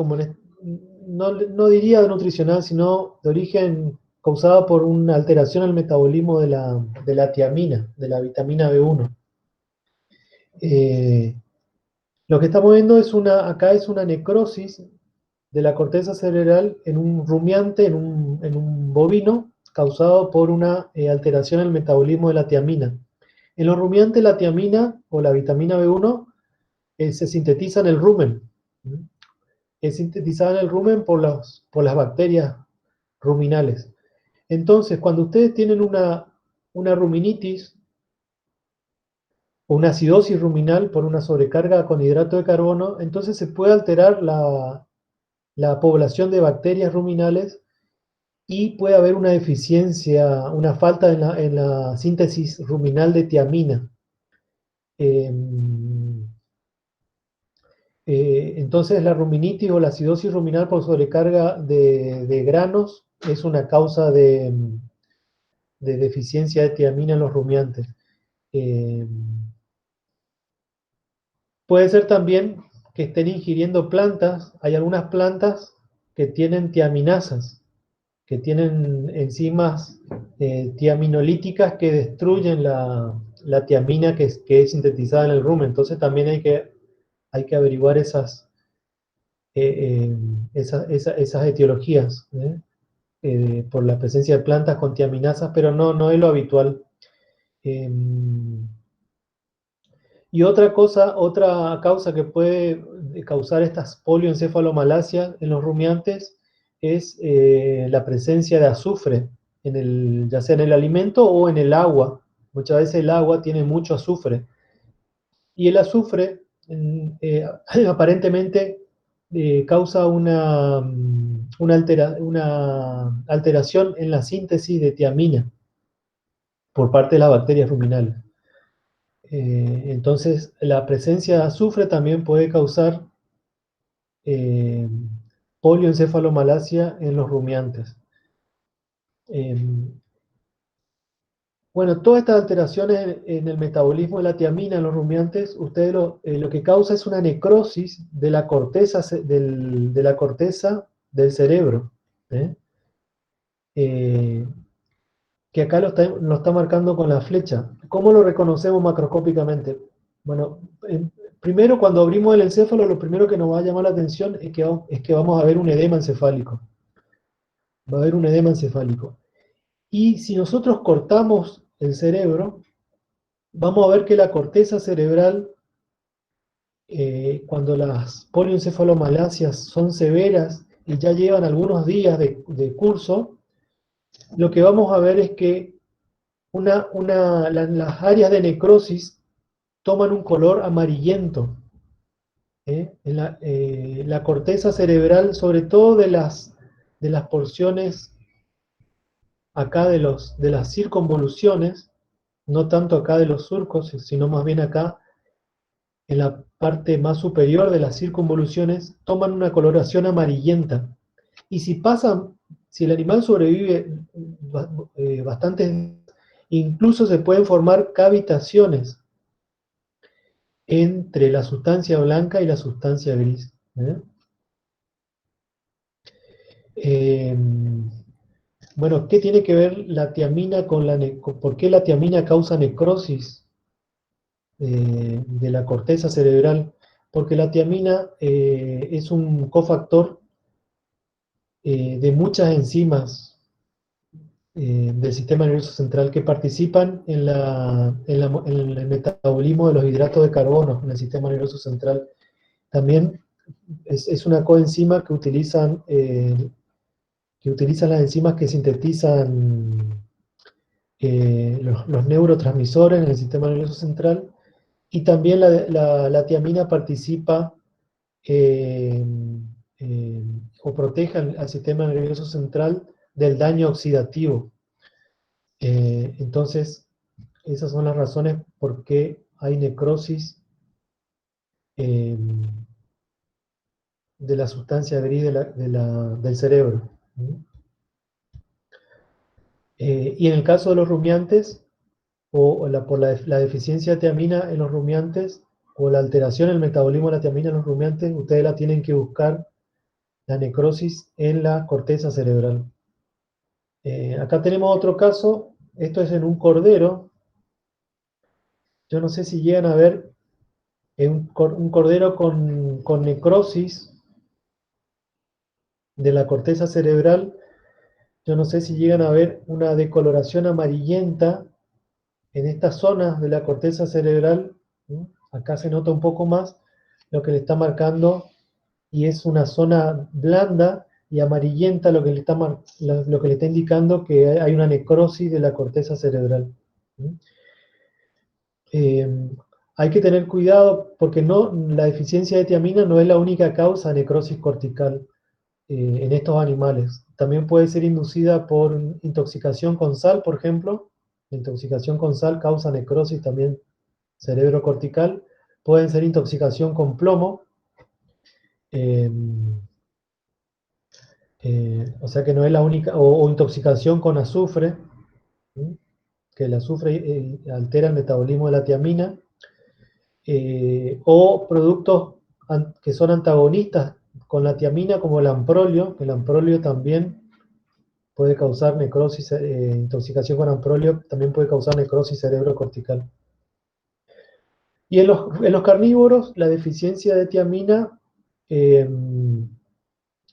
no diría de nutricional, sino de origen causada por una alteración al metabolismo de la tiamina, de la vitamina B1. Eh, lo que estamos viendo acá es una necrosis de la corteza cerebral en un rumiante, en un bovino, causado por una alteración en el metabolismo de la tiamina. En los rumiantes la tiamina o la vitamina B1 se sintetiza en el rumen. Es sintetizada en el rumen por las bacterias ruminales. Entonces, cuando ustedes tienen una ruminitis o una acidosis ruminal por una sobrecarga con hidrato de carbono, entonces se puede alterar la población de bacterias ruminales y puede haber una deficiencia, una falta en la síntesis ruminal de tiamina. Eh, entonces la ruminitis o la acidosis ruminal por sobrecarga de granos es una causa de deficiencia de tiamina en los rumiantes. Eh, Puede ser también que estén ingiriendo plantas. Hay algunas plantas que tienen tiaminasas, que tienen enzimas tiaminolíticas que destruyen la tiamina que es sintetizada en el rumen. Entonces también hay que averiguar esas etiologías, por la presencia de plantas con tiaminasas, pero no es lo habitual. Eh, y otra causa que puede causar estas polioencefalomalacias en los rumiantes es la presencia de azufre, ya sea en el alimento o en el agua. Muchas veces el agua tiene mucho azufre. Y el azufre aparentemente causa una alteración en la síntesis de tiamina por parte de las bacterias ruminales. Entonces, la presencia de azufre también puede causar eh, polioencefalomalacia en los rumiantes. Eh, bueno, todas estas alteraciones en el metabolismo de la tiamina en los rumiantes, lo que causa es una necrosis de la corteza, de la corteza del cerebro. ¿Eh? Eh, que acá lo está marcando con la flecha. ¿Cómo lo reconocemos macroscópicamente? Bueno, primero cuando abrimos el encéfalo, lo primero que nos va a llamar la atención es que vamos a ver un edema encefálico. Va a haber un edema encefálico. Y si nosotros cortamos el cerebro, vamos a ver que la corteza cerebral, cuando las polioencefalomalacias son severas y ya llevan algunos días de curso, lo que vamos a ver es que las áreas de necrosis toman un color amarillento. En la corteza cerebral, sobre todo de las porciones acá de las circunvoluciones, no tanto acá de los surcos, sino más bien acá en la parte más superior de las circunvoluciones, toman una coloración amarillenta. Y si el animal sobrevive bastante, incluso se pueden formar cavitaciones entre la sustancia blanca y la sustancia gris. Eh, bueno, ¿qué tiene que ver la tiamina con por qué la tiamina causa necrosis de la corteza cerebral? Porque la tiamina es un cofactor de muchas enzimas del sistema nervioso central que participan en el metabolismo de los hidratos de carbono en el sistema nervioso central. También es una coenzima que utilizan las enzimas que sintetizan los neurotransmisores en el sistema nervioso central, y también la tiamina participa eh, eh, o protege al sistema nervioso central del daño oxidativo. Entonces, esas son las razones por qué hay necrosis eh, de la sustancia gris del cerebro. Y en el caso de los rumiantes, por la deficiencia de tiamina en los rumiantes, o la alteración en el metabolismo de la tiamina en los rumiantes, ustedes la tienen que buscar, la necrosis en la corteza cerebral. Acá tenemos otro caso, esto es en un cordero. Yo no sé si llegan a ver un cordero con necrosis de la corteza cerebral. Yo no sé si llegan a ver una decoloración amarillenta en estas zonas de la corteza cerebral. ¿Sí? Acá se nota un poco más lo que le está marcando, y es una zona blanda y amarillenta lo que lo que le está indicando que hay una necrosis de la corteza cerebral. ¿Sí? Eh, Hay que tener cuidado porque la deficiencia de tiamina no es la única causa de necrosis cortical en estos animales. También puede ser inducida por intoxicación con sal, por ejemplo. La intoxicación con sal causa necrosis también cerebrocortical. Pueden ser intoxicación con plomo, eh, o sea que no es la única, o intoxicación con azufre, ¿sí? Que el azufre altera el metabolismo de la tiamina, o productos que son antagonistas con la tiamina, como el amprolio, que el amprolio también puede causar necrosis, intoxicación con amprolio también puede causar necrosis cerebrocortical. Y en los carnívoros, la deficiencia de tiamina, eh,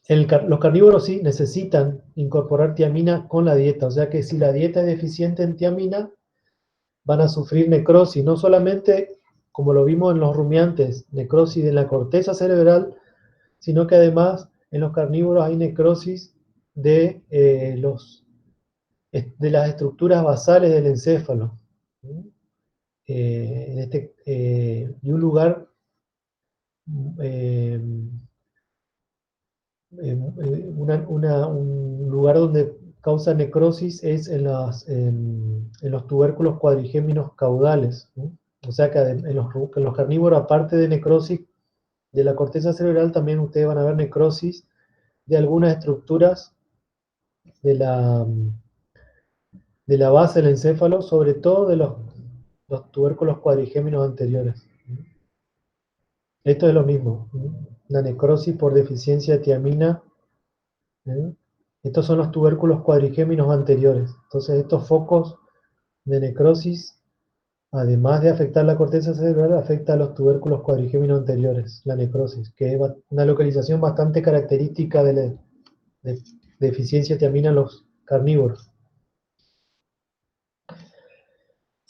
los carnívoros sí necesitan incorporar tiamina con la dieta, o sea que si la dieta es deficiente en tiamina, van a sufrir necrosis, no solamente, como lo vimos en los rumiantes, necrosis de la corteza cerebral, sino que además en los carnívoros hay necrosis de las estructuras basales del encéfalo. Y un lugar, eh, un lugar donde causa necrosis es en los tubérculos cuadrigéminos caudales, ¿no? O sea que en los carnívoros, aparte de necrosis de la corteza cerebral, también ustedes van a ver necrosis de algunas estructuras de la, de la base del encéfalo, sobre todo de los tubérculos cuadrigéminos anteriores. Esto es lo mismo, la necrosis por deficiencia de tiamina. ¿Eh? Estos son los tubérculos cuadrigéminos anteriores. Entonces, estos focos de necrosis, además de afectar la corteza cerebral, afecta a los tubérculos cuadrigéminos anteriores, la necrosis, que es una localización bastante característica de deficiencia de tiamina en los carnívoros.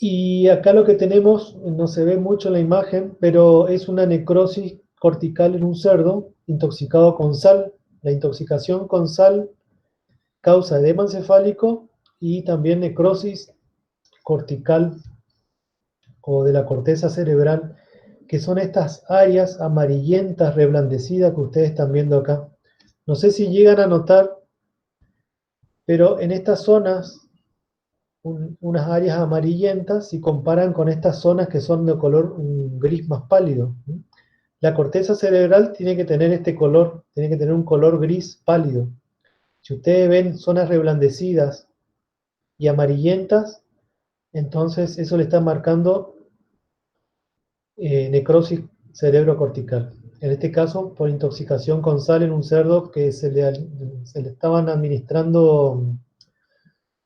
Y acá lo que tenemos, no se ve mucho en la imagen, pero es una necrosis cortical en un cerdo intoxicado con sal. La intoxicación con sal causa edema encefálico y también necrosis cortical o de la corteza cerebral, que son estas áreas amarillentas, reblandecidas que ustedes están viendo acá. No sé si llegan a notar, pero en estas zonas, unas áreas amarillentas, si comparan con estas zonas que son de color gris más pálido. La corteza cerebral tiene que tener este color, tiene que tener un color gris pálido. Si ustedes ven zonas reblandecidas y amarillentas, entonces eso le está marcando necrosis cerebrocortical. en este caso por intoxicación con sal en un cerdo que se le estaban administrando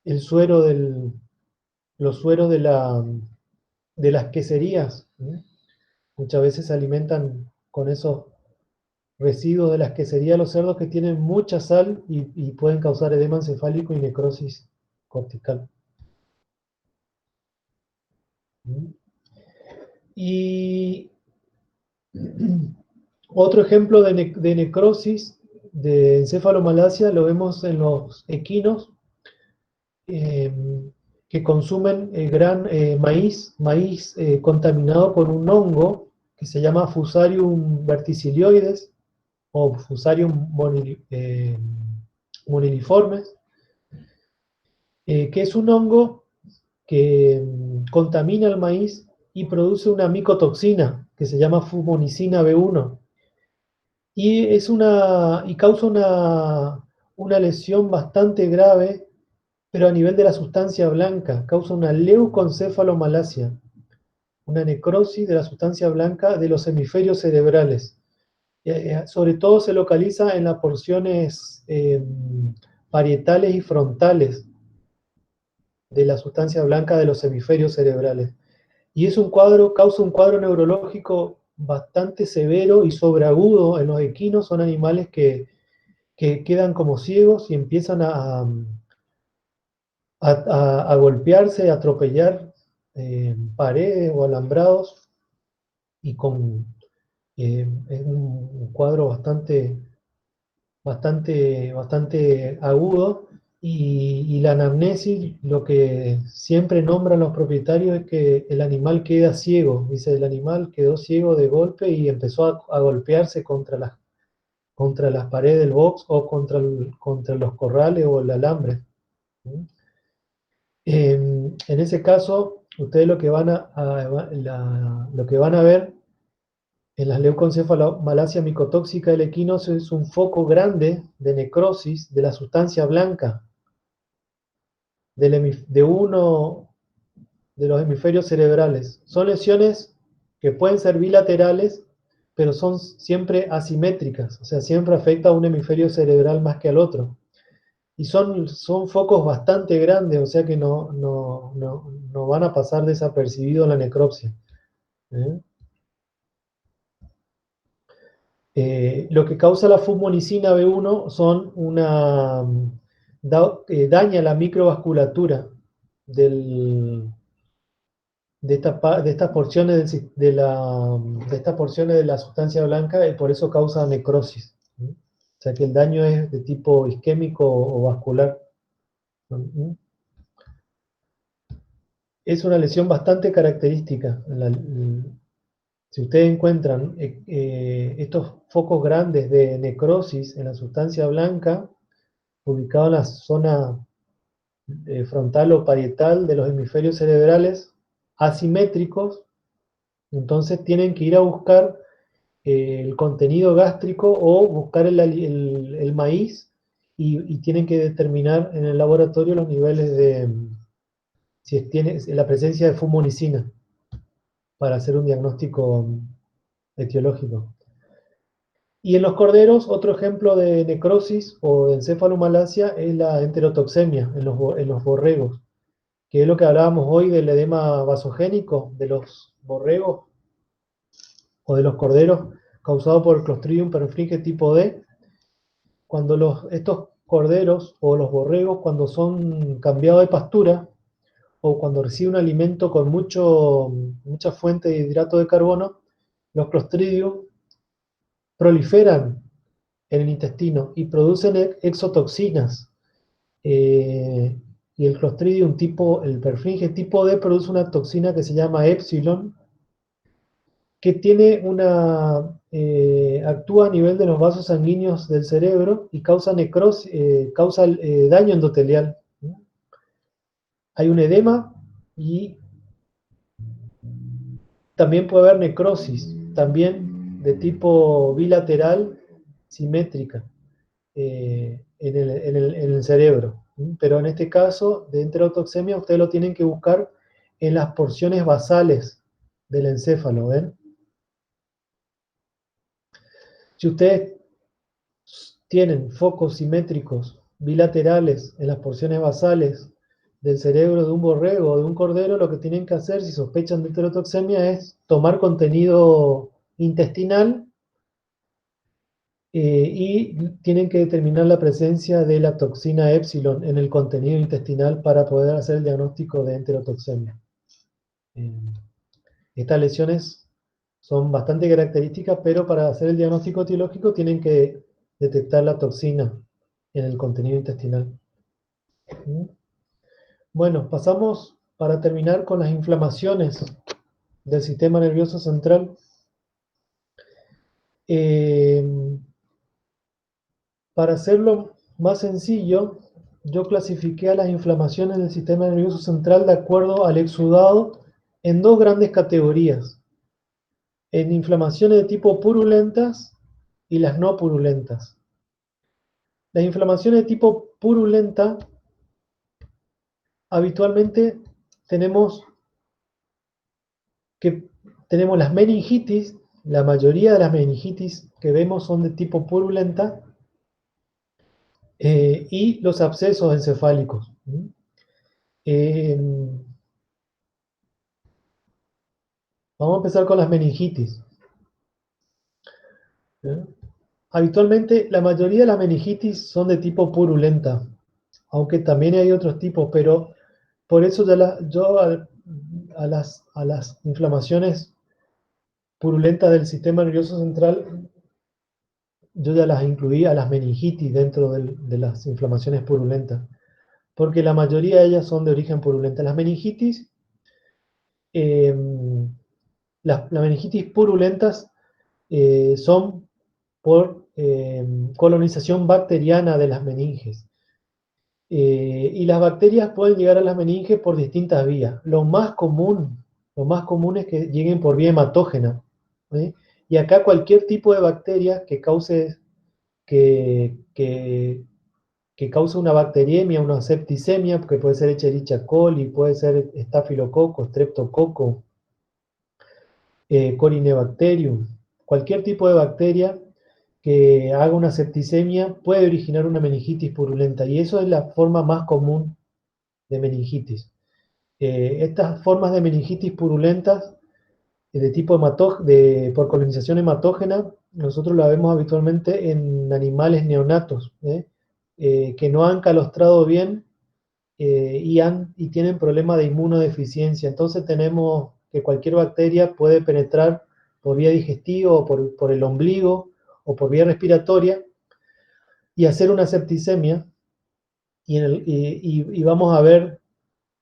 el suero los sueros de las queserías. Muchas veces se alimentan con esos residuos de las queserías los cerdos que tienen mucha sal y pueden causar edema encefálico y necrosis cortical. Y otro ejemplo de necrosis de encefalomalacia lo vemos en los equinos eh, que consumen maíz contaminado por un hongo que se llama Fusarium verticilioides o Fusarium moniliformes, que es un hongo que contamina el maíz y produce una micotoxina que se llama fumonicina B1 y causa una lesión bastante grave, pero a nivel de la sustancia blanca, causa una leucoencefalomalacia, una necrosis de la sustancia blanca de los hemisferios cerebrales. Sobre todo se localiza en las porciones parietales y frontales de la sustancia blanca de los hemisferios cerebrales. Y causa un cuadro neurológico bastante severo y sobreagudo en los equinos. Son animales que quedan como ciegos y empiezan a golpearse, a atropellar paredes o alambrados y con un cuadro bastante agudo. Y la anamnesis, lo que siempre nombran los propietarios es que el animal queda ciego. Dice, el animal quedó ciego de golpe y empezó a golpearse contra las paredes del box o contra los corrales o el alambre. En ese caso, ustedes lo que van a ver en las leucoencefalomalacia micotóxica del equino es un foco grande de necrosis de la sustancia blanca de uno de los hemisferios cerebrales. Son lesiones que pueden ser bilaterales, pero son siempre asimétricas, o sea, siempre afecta a un hemisferio cerebral más que al otro. Y son focos bastante grandes, o sea que no van a pasar desapercibido la necropsia. Lo que causa la fumonicina B1 daña la microvasculatura del, de estas porciones de estas porciones de la sustancia blanca y por eso causa necrosis. O sea que el daño es de tipo isquémico o vascular. Es una lesión bastante característica. Si ustedes encuentran estos focos grandes de necrosis en la sustancia blanca, ubicados en la zona frontal o parietal de los hemisferios cerebrales, asimétricos, entonces tienen que ir a buscar el contenido gástrico o buscar el maíz y tienen que determinar en el laboratorio los niveles si tiene la presencia de fumonicina para hacer un diagnóstico etiológico. Y en los corderos, otro ejemplo de necrosis o de encefalomalacia es la enterotoxemia en los borregos, que es lo que hablábamos hoy del edema vasogénico de los borregos o de los corderos causado por el Clostridium perfringens tipo D. Cuando estos corderos o los borregos, cuando son cambiados de pastura o cuando reciben un alimento con mucha fuente de hidrato de carbono, los Clostridium proliferan en el intestino y producen exotoxinas. Y el Clostridium el perfringe tipo D produce una toxina que se llama epsilon, que actúa a nivel de los vasos sanguíneos del cerebro y causa necrosis, causa daño endotelial. Hay un edema y también puede haber necrosis, también de tipo bilateral, simétrica, en el cerebro. Pero en este caso, de enterotoxemia, ustedes lo tienen que buscar en las porciones basales del encéfalo, ¿ven? Si ustedes tienen focos simétricos bilaterales en las porciones basales del cerebro de un borrego o de un cordero, lo que tienen que hacer si sospechan de enterotoxemia es tomar contenido intestinal y tienen que determinar la presencia de la toxina epsilon en el contenido intestinal para poder hacer el diagnóstico de enterotoxemia. Estas lesiones son bastante características, pero para hacer el diagnóstico etiológico tienen que detectar la toxina en el contenido intestinal. Bueno, pasamos para terminar con las inflamaciones del sistema nervioso central. Para hacerlo más sencillo, yo clasifiqué a las inflamaciones del sistema nervioso central de acuerdo al exudado en dos grandes categorías: en inflamaciones de tipo purulentas y las no purulentas. Las inflamaciones de tipo purulenta, habitualmente tenemos las meningitis. La mayoría de las meningitis que vemos son de tipo purulenta, y los abscesos encefálicos. Eh, Vamos a empezar con las meningitis. ¿Eh? Habitualmente, la mayoría de las meningitis son de tipo purulenta, aunque también hay otros tipos, pero por eso yo a las inflamaciones purulentas del sistema nervioso central, yo ya las incluí a las meningitis dentro de las inflamaciones purulentas, porque la mayoría de ellas son de origen purulenta. Las meningitis, eh, las meningitis purulentas son por colonización bacteriana de las meninges. Y las bacterias pueden llegar a las meninges por distintas vías. Lo más común es que lleguen por vía hematógena. ¿Sí? Y acá cualquier tipo de bacteria que cause, que cause una bacteriemia, una septicemia, que puede ser Escherichia coli, puede ser estafilococo, streptococo, Corynebacterium. Cualquier tipo de bacteria que haga una septicemia puede originar una meningitis purulenta, y eso es la forma más común de meningitis. Estas formas de meningitis purulentas de tipo por colonización hematógena, nosotros la vemos habitualmente en animales neonatos, que no han calostrado bien, y tienen problemas de inmunodeficiencia. Entonces tenemos que cualquier bacteria puede penetrar por vía digestiva o por el ombligo o por vía respiratoria y hacer una septicemia, y vamos a ver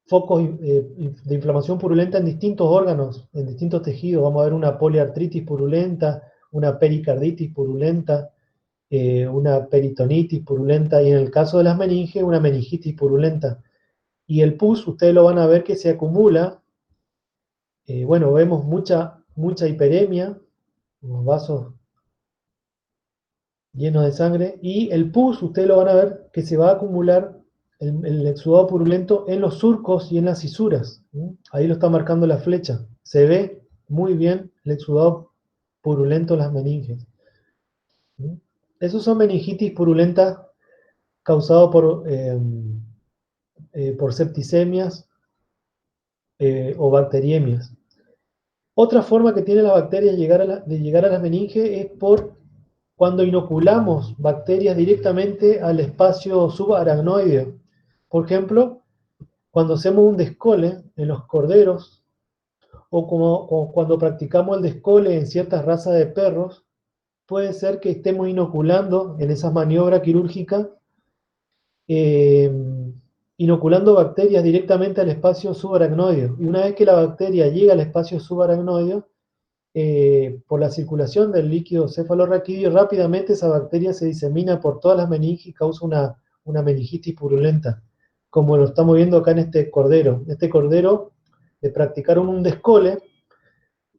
focos de inflamación purulenta en distintos órganos, en distintos tejidos. Vamos a ver una poliartritis purulenta, una pericarditis purulenta, una peritonitis purulenta, y en el caso de las meninges, una meningitis purulenta. Y el pus, ustedes lo van a ver que se acumula. Bueno, vemos mucha hiperemia, los vasos llenos de sangre, y el pus, ustedes lo van a ver que se va a acumular el exudado purulento en los surcos y en las fisuras. Ahí lo está marcando la flecha. Se ve muy bien el exudado purulento en las meninges. Esos son meningitis purulentas causadas por septicemias o bacteriemias. Otra forma que tiene la bacteria de llegar a las meninges es por cuando inoculamos bacterias directamente al espacio subaracnoideo. Por ejemplo, cuando hacemos un descole en los corderos, o cuando practicamos el descole en ciertas razas de perros, puede ser que estemos inoculando en esas maniobras quirúrgicas, eh, inoculando bacterias directamente al espacio subaracnoideo. Y una vez que la bacteria llega al espacio subaracnoideo, por la circulación del líquido cefalorraquídeo, rápidamente esa bacteria se disemina por todas las meninges y causa una meningitis purulenta, como lo estamos viendo acá en este cordero. Este cordero le practicaron un descole,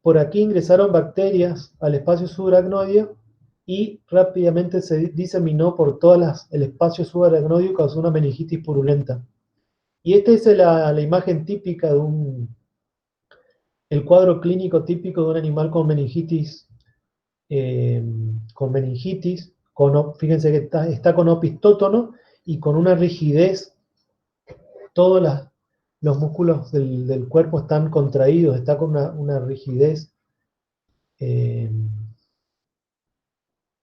por aquí ingresaron bacterias al espacio subaracnoideo y rápidamente se diseminó por el espacio subaracnoideo y causó una meningitis purulenta. Y esta es la imagen típica el cuadro clínico típico de un animal con meningitis con meningitis, fíjense que está con opistótono y con una rigidez, todos los músculos del cuerpo están contraídos, está con una rigidez eh,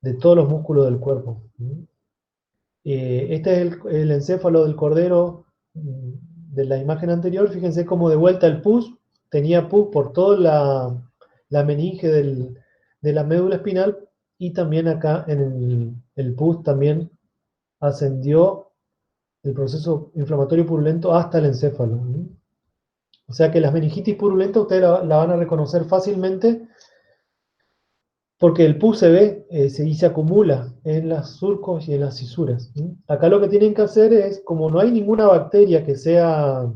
de todos los músculos del cuerpo. Este es el encéfalo del cordero de la imagen anterior. Fíjense cómo de vuelta el pus, tenía pus por toda la meninge de la médula espinal, y también acá en el pus también ascendió el proceso inflamatorio purulento hasta el encéfalo. O sea que las meningitis purulentas ustedes la van a reconocer fácilmente porque el pus se ve y se acumula en los surcos y en las cisuras. Acá lo que tienen que hacer es, como no hay ninguna bacteria que sea,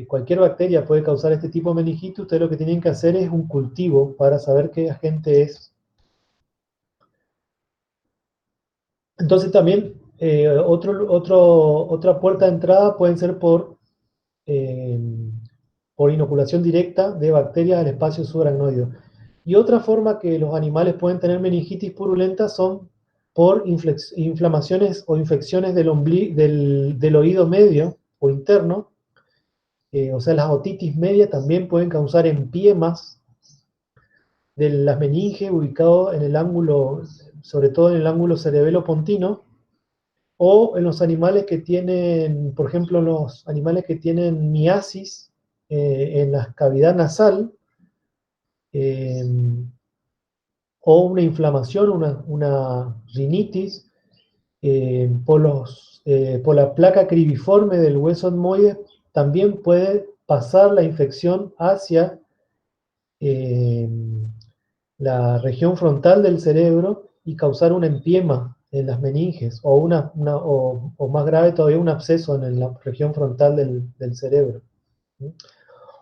cualquier bacteria puede causar este tipo de meningitis, ustedes lo que tienen que hacer es un cultivo para saber qué agente es. Entonces también otra puerta de entrada pueden ser eh, por inoculación directa de bacterias al espacio subaracnoideo. Y otra forma que los animales pueden tener meningitis purulenta son por inflamaciones o infecciones del oído medio o interno, o sea, las otitis media también pueden causar empiemas de las meninges ubicado en el ángulo, sobre todo en el ángulo cerebelo-pontino, o en los animales que tienen, por ejemplo, los animales que tienen miasis en la cavidad nasal, eh, o una inflamación, una rinitis, por la placa cribiforme del hueso etmoide, también puede pasar la infección hacia eh, la región frontal del cerebro y causar un empiema en las meninges, o más grave todavía, un absceso en la región frontal del cerebro.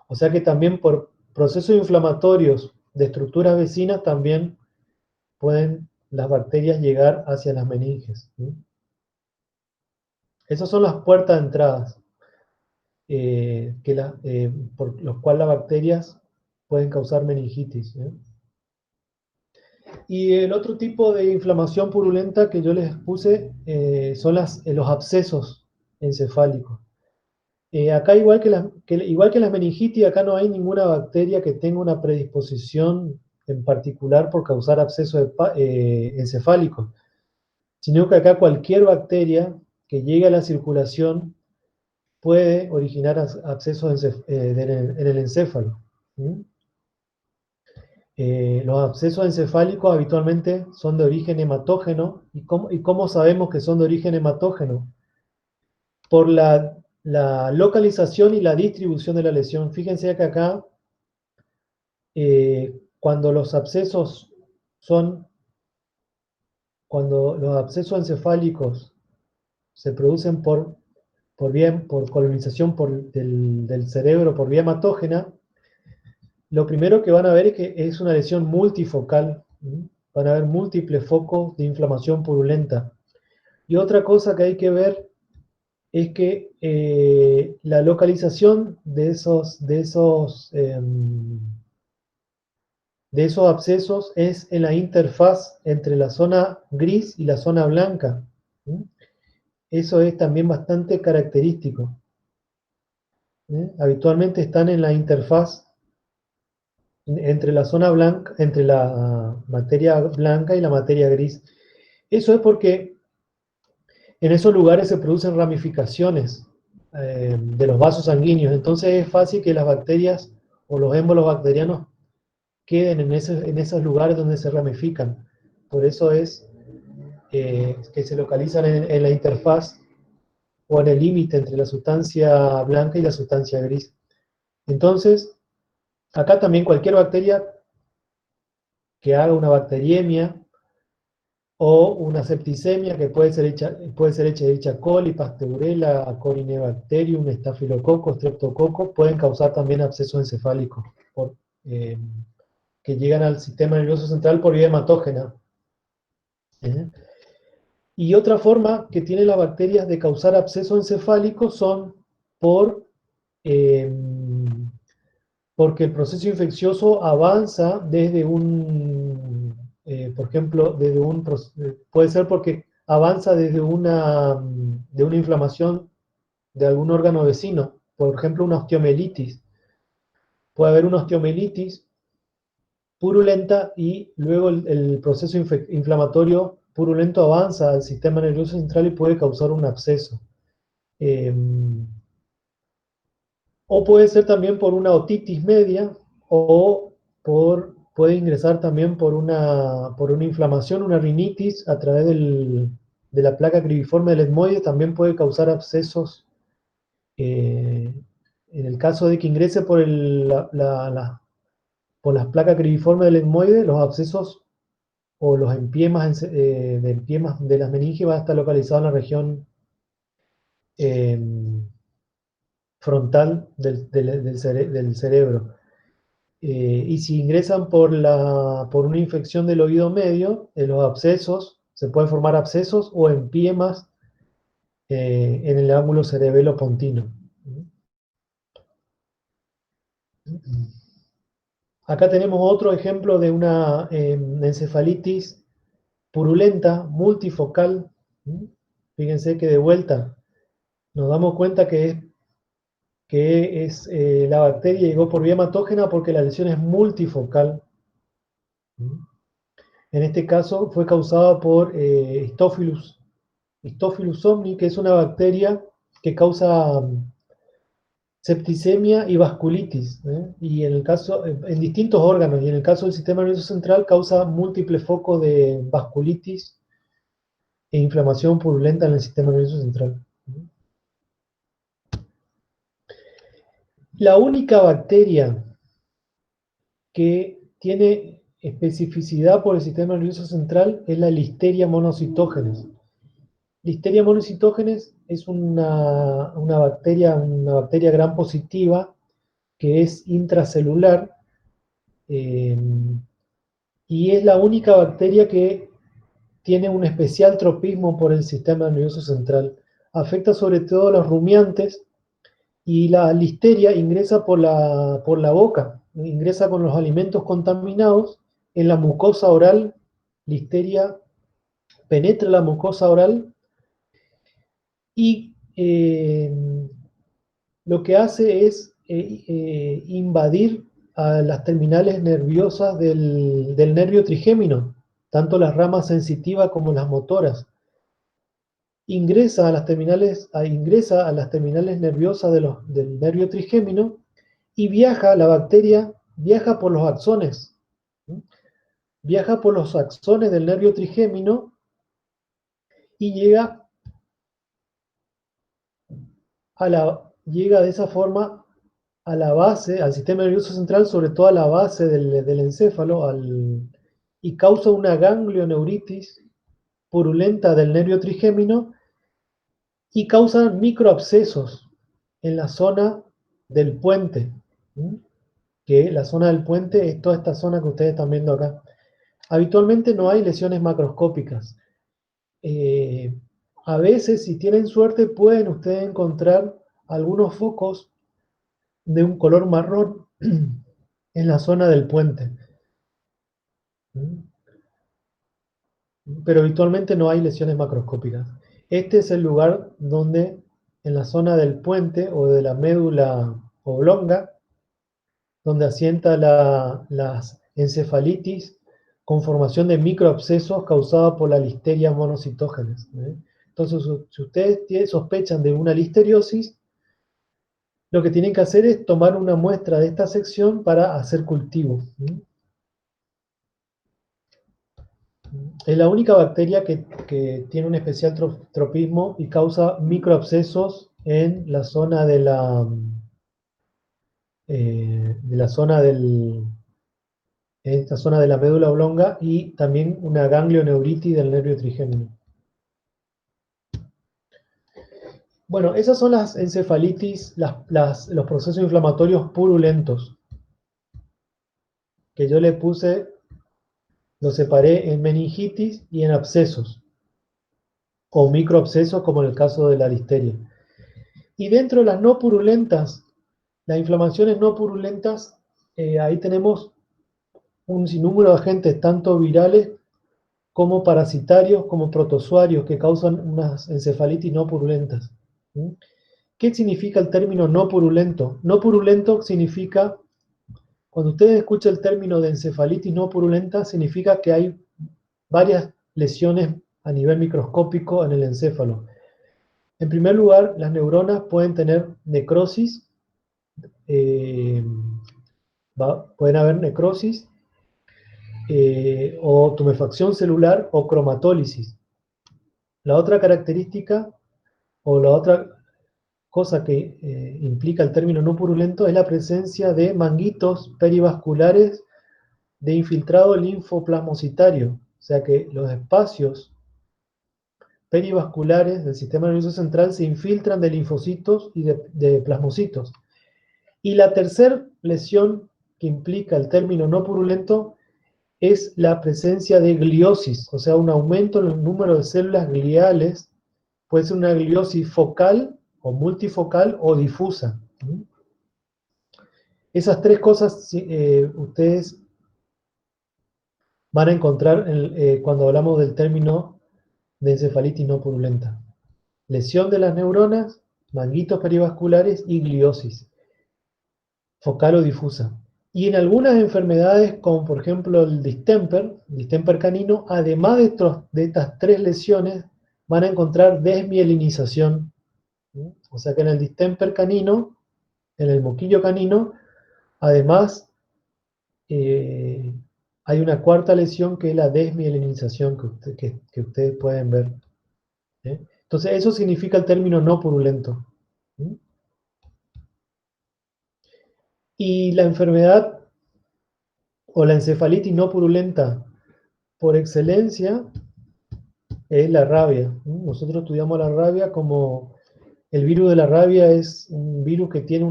O sea que también por procesos inflamatorios de estructuras vecinas también pueden las bacterias llegar hacia las meninges. Esas son las puertas de entradas por los cuales las bacterias pueden causar meningitis. Y el otro tipo de inflamación purulenta que yo les puse son los abscesos encefálicos. Acá, igual que las meningitis, acá no hay ninguna bacteria que tenga una predisposición en particular por causar abscesos encefálicos, sino que acá cualquier bacteria que llegue a la circulación puede originar abscesos en el encéfalo. Los abscesos encefálicos habitualmente son de origen hematógeno. ¿Y cómo sabemos que son de origen hematógeno? Por la localización y la distribución de la lesión. Fíjense que acá, cuando los abscesos encefálicos se producen por colonización del cerebro por vía hematógena, lo primero que van a ver es que es una lesión multifocal. Van a haber múltiples focos de inflamación purulenta. Y otra cosa que hay que ver es que la localización de esos abscesos es en la interfaz entre la zona gris y la zona blanca. Eso es también bastante característico. Habitualmente están en la interfaz entre la zona blanca, entre la materia blanca y la materia gris. Eso es porque en esos lugares se producen ramificaciones de los vasos sanguíneos, entonces es fácil que las bacterias o los émbolos bacterianos queden en esos lugares donde se ramifican. Por eso es que se localizan en la interfaz o en el límite entre la sustancia blanca y la sustancia gris. Entonces, acá también cualquier bacteria que haga una bacteriemia o una septicemia, que puede ser hecha de E. coli, Pasteurella, Corynebacterium, Staphylococcus, Streptococcus, pueden causar también abscesos encefálicos eh, que llegan al sistema nervioso central por vía hematógena. Y otra forma que tienen las bacterias de causar abscesos encefálicos son por porque el proceso infeccioso avanza desde por ejemplo, puede ser porque avanza desde de una inflamación de algún órgano vecino, por ejemplo, una osteomielitis. Puede haber una osteomielitis purulenta y luego el proceso inflamatorio purulento avanza al sistema nervioso central y puede causar un absceso. Eh, o puede ser también por una otitis media o puede ingresar también por una inflamación, una rinitis a través de la placa cribiforme del etmoide, también puede causar abscesos. En el caso de que ingrese por las placas cribiformes del etmoide, los abscesos o los empiemas de las meninges van a estar localizados en la región eh, frontal del cerebro. Y si ingresan por una infección del oído medio, los abscesos, se pueden formar abscesos o empiemas en el ángulo cerebelo-pontino. Acá tenemos otro ejemplo de una encefalitis purulenta, multifocal. Fíjense que de vuelta nos damos cuenta que la bacteria llegó por vía hematógena porque la lesión es multifocal. En este caso fue causada por Staphylococcus somni, que es una bacteria que causa septicemia y vasculitis, y en distintos órganos, y en el caso del sistema nervioso central causa múltiples focos de vasculitis e inflamación purulenta en el sistema nervioso central. La única bacteria que tiene especificidad por el sistema nervioso central es la Listeria monocytogenes. Listeria monocytogenes es una bacteria gram positiva que es intracelular, eh, y es la única bacteria que tiene un especial tropismo por el sistema nervioso central. Afecta sobre todo a los rumiantes y la listeria ingresa por la boca, ingresa con los alimentos contaminados en la mucosa oral. Listeria penetra la mucosa oral y lo que hace es invadir a las terminales nerviosas del nervio trigémino, tanto las ramas sensitivas como las motoras. Ingresa a las terminales nerviosas del nervio trigémino y la bacteria viaja por los axones. Viaja por los axones del nervio trigémino y llega de esa forma a la base, al sistema nervioso central, sobre todo a la base del encéfalo, y causa una ganglioneuritis purulenta del nervio trigémino y causa microabscesos en la zona del puente, que la zona del puente es toda esta zona que ustedes están viendo acá. Habitualmente no hay lesiones macroscópicas. A veces, si tienen suerte, pueden ustedes encontrar algunos focos de un color marrón en la zona del puente. Pero habitualmente no hay lesiones macroscópicas. Este es el lugar donde, en la zona del puente o de la médula oblonga, donde asienta las encefalitis con formación de microabscesos causada por la Listeria monocytogenes. Entonces, si ustedes sospechan de una listeriosis, lo que tienen que hacer es tomar una muestra de esta sección para hacer cultivo. Es la única bacteria que tiene un especial tropismo y causa microabscesos en la zona de la zona en esta zona de la médula oblonga, y también una ganglioneuritis del nervio trigémino. Bueno, esas son las encefalitis, los procesos inflamatorios purulentos, que yo le puse, los separé en meningitis y en abscesos, o microabscesos como en el caso de la listeria. Y dentro de las no purulentas, las inflamaciones no purulentas ahí tenemos un sinnúmero de agentes, tanto virales como parasitarios, como protozoarios, que causan unas encefalitis no purulentas. ¿Sí? ¿Qué significa el término no purulento? No purulento significa, cuando ustedes escuchan el término de encefalitis no purulenta, significa que hay varias lesiones a nivel microscópico en el encéfalo. En primer lugar, las neuronas pueden tener necrosis, eh, pueden haber necrosis o tumefacción celular o cromatólisis. La otra característica o la otra cosa que implica el término no purulento es la presencia de manguitos perivasculares de infiltrado linfoplasmocitario, o sea que los espacios perivasculares del sistema nervioso central se infiltran de linfocitos y de plasmocitos. Y la tercera lesión que implica el término no purulento es la presencia de gliosis, o sea, un aumento en el número de células gliales. Puede ser una gliosis focal o multifocal o difusa. Esas tres cosas ustedes van a encontrar cuando hablamos del término de encefalitis no purulenta. Lesión de las neuronas, manguitos perivasculares y gliosis, focal o difusa. Y en algunas enfermedades, como por ejemplo el distemper canino, además de estas tres lesiones, van a encontrar desmielinización. O sea que en el distemper canino, en el moquillo canino, además hay una cuarta lesión que es la desmielinización que ustedes pueden ver. Entonces eso significa el término no purulento. Y la enfermedad o la encefalitis no purulenta por excelencia es la rabia. Nosotros estudiamos la rabia como el virus de la rabia es un virus que tiene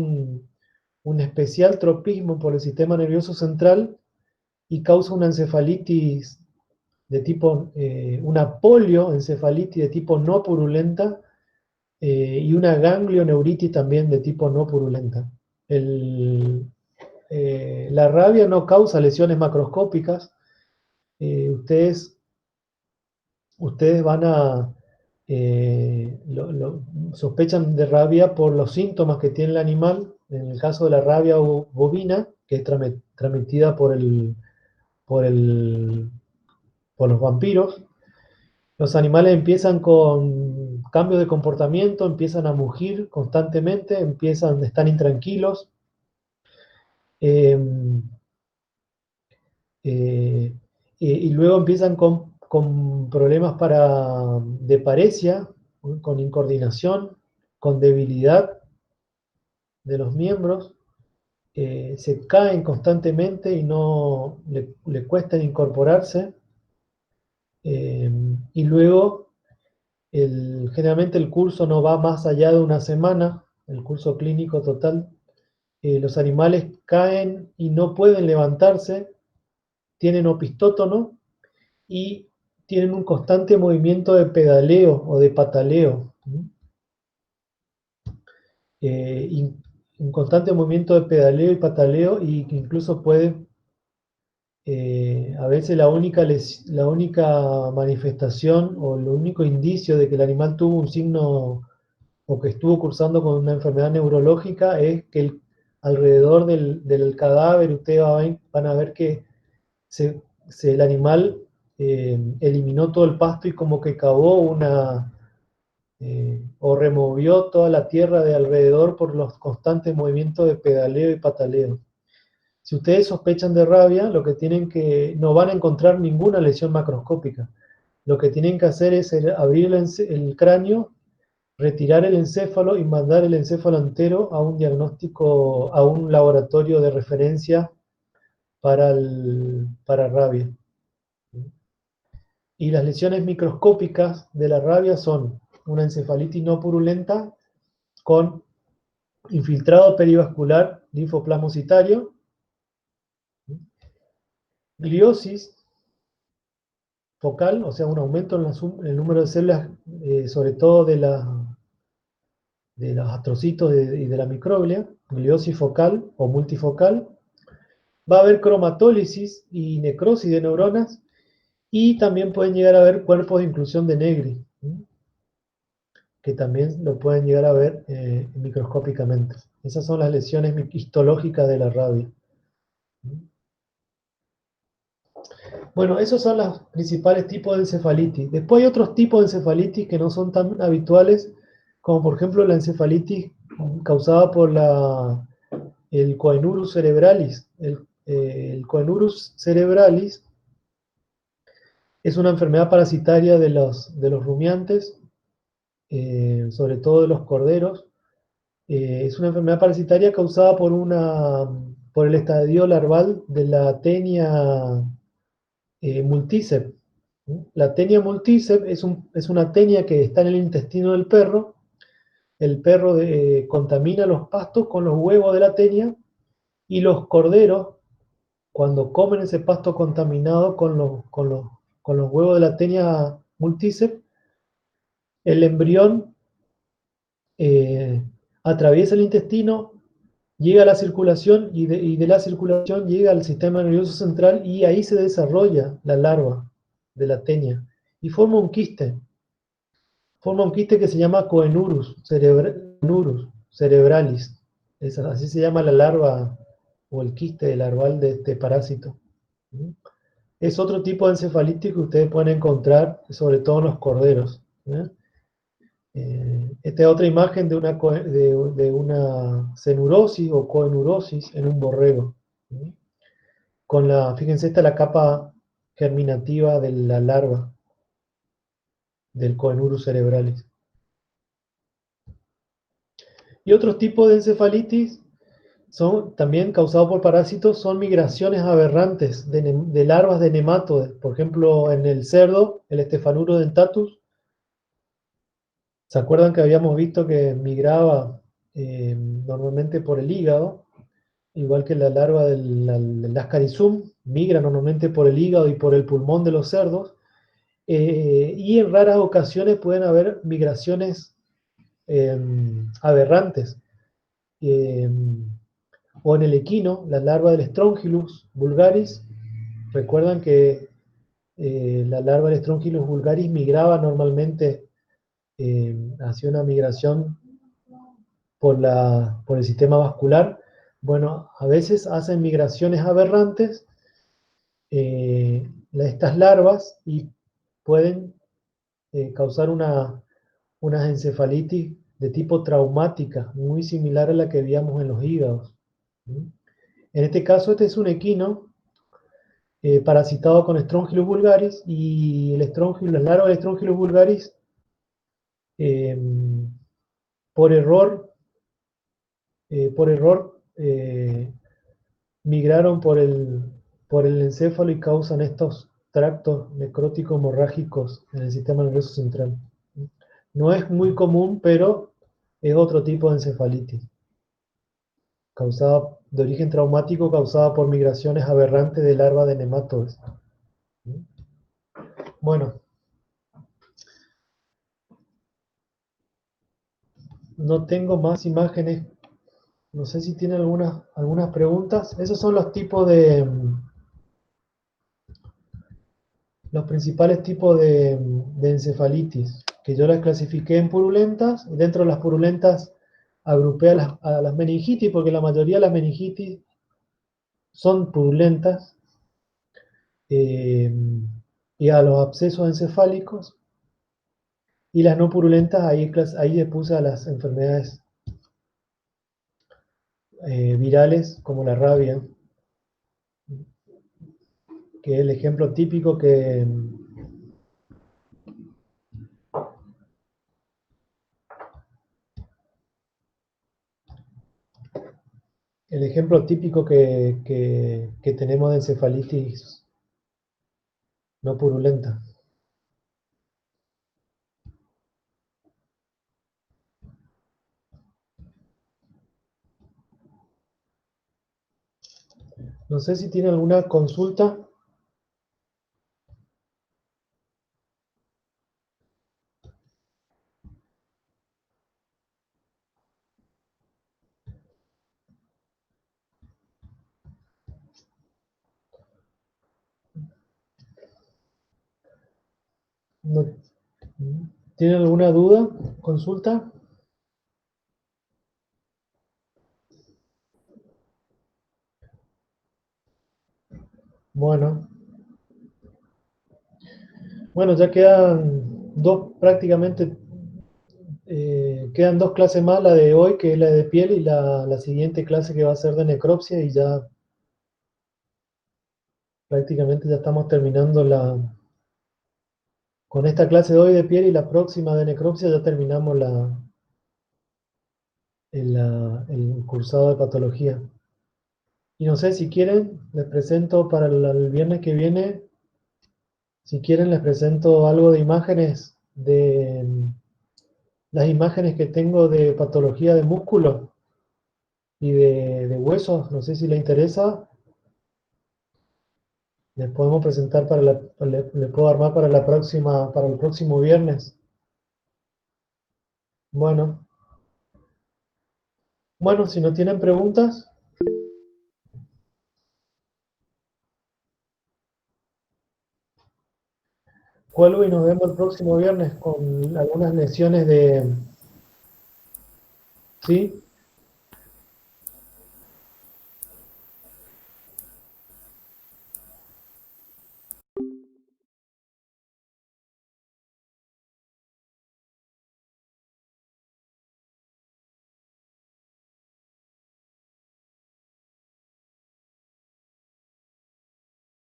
un especial tropismo por el sistema nervioso central y causa una encefalitis de tipo, una polioencefalitis de tipo no purulenta y una ganglioneuritis también de tipo no purulenta. La rabia no causa lesiones macroscópicas. Ustedes van a sospechan de rabia por los síntomas que tiene el animal. En el caso de la rabia bovina, que es transmitida por, el, por los vampiros, los animales empiezan con cambios de comportamiento, empiezan a mugir constantemente, están intranquilos. Eh, eh, y luego empiezan con problemas de paresia, con incoordinación, con debilidad de los miembros, se caen constantemente y no le cuesta incorporarse, y luego generalmente el curso no va más allá de una semana, el curso clínico total. Los animales caen y no pueden levantarse, tienen opistótono y tienen un constante movimiento de pedaleo o de pataleo. Un constante movimiento de pedaleo y pataleo, y que incluso puede, a veces la única manifestación o el único indicio de que el animal tuvo un signo o que estuvo cursando con una enfermedad neurológica es que alrededor del cadáver ustedes van a ver que el animal eliminó todo el pasto y como que cavó o removió toda la tierra de alrededor por los constantes movimientos de pedaleo y pataleo. Si ustedes sospechan de rabia, no van a encontrar ninguna lesión macroscópica. Lo que tienen que hacer es abrir el cráneo, retirar el encéfalo y mandar el encéfalo entero a un diagnóstico, a un laboratorio de referencia para rabia. Y las lesiones microscópicas de la rabia son una encefalitis no purulenta con infiltrado perivascular linfoplasmocitario, gliosis focal, o sea, un aumento en el número de células, sobre todo de los astrocitos y de la microglia, gliosis focal o multifocal, Va a haber cromatólisis y necrosis de neuronas y también pueden llegar a haber cuerpos de inclusión de Negri, que también lo pueden llegar a ver microscópicamente. Esas son las lesiones histológicas de la rabia. Bueno, esos son los principales tipos de encefalitis. Después hay otros tipos de encefalitis que no son tan habituales, como por ejemplo la encefalitis causada por el coenurus cerebralis. El coenurus cerebralis es una enfermedad parasitaria de los rumiantes, sobre todo de los corderos. Es una enfermedad parasitaria causada por el estadio larval de la tenia multiceps. La tenia multiceps es una tenia que está en el intestino del perro. El perro contamina los pastos con los huevos de la tenia y los corderos, cuando comen ese pasto contaminado con los huevos de la tenia multiceps, el embrión eh, atraviesa el intestino, llega a la circulación y de la circulación llega al sistema nervioso central y ahí se desarrolla la larva de la tenia y forma un quiste que se llama coenurus, cerebralis. Así se llama la larva o el quiste larval de este parásito. Es otro tipo de encefalitis que ustedes pueden encontrar, sobre todo en los corderos. Esta es otra imagen de una cenurosis o coenurosis en un borrego. Fíjense, esta es la capa germinativa de la larva del coenurus cerebralis. Y otros tipos de encefalitis son también causados por parásitos, son migraciones aberrantes de larvas de nematodes. Por ejemplo, en el cerdo, el Staphylococcus dentatus, ¿se acuerdan que habíamos visto que migraba normalmente por el hígado? Igual que la larva del Ascarisum, migra normalmente por el hígado y por el pulmón de los cerdos. Y en raras ocasiones pueden haber migraciones aberrantes. Eh, o en el equino, la larva del Strongylus vulgaris. Recuerdan que la larva del Strongylus vulgaris migraba normalmente hacia una migración por el sistema vascular. Bueno, a veces hacen migraciones aberrantes estas larvas y pueden causar unas encefalitis de tipo traumática, muy similar a la que veíamos en los hígados. En este caso, este es un equino parasitado con Strongylus vulgaris y las larvas de Strongylus vulgaris, eh, por error, migraron por el encéfalo y causan estos tractos necróticos hemorrágicos en el sistema nervioso central. No es muy común, pero es otro tipo de encefalitis, causada de origen traumático, causada por migraciones aberrantes de larvas de nematodes. Bueno, no tengo más imágenes. No sé si tiene algunas preguntas. Esos son los principales tipos de encefalitis, que yo las clasifiqué en purulentas. Dentro de las purulentas agrupé a las meningitis, porque la mayoría de las meningitis son purulentas, eh, y a los abscesos encefálicos. Y las no purulentas, ahí le puse a las enfermedades virales, como la rabia, que es el ejemplo típico que tenemos de encefalitis no purulenta. No sé si tiene alguna consulta. no- ¿Tienen alguna duda? ¿Consulta? Bueno, bueno, ya quedan dos, prácticamente, quedan dos clases más, la de hoy, que es la de piel, y la siguiente clase que va a ser de necropsia, y ya prácticamente ya estamos terminando con esta clase de hoy de piel y la próxima de necropsia ya terminamos el cursado de patología. Y no sé, si quieren, les presento para el viernes que viene, si quieren les presento algo de imágenes, de las imágenes que tengo de patología de músculo y de huesos, no sé si les interesa, les podemos presentar le puedo armar para la próxima, para el próximo viernes. Bueno, bueno, si no tienen preguntas, vuelvo y nos vemos el próximo viernes con algunas lecciones de, ¿sí?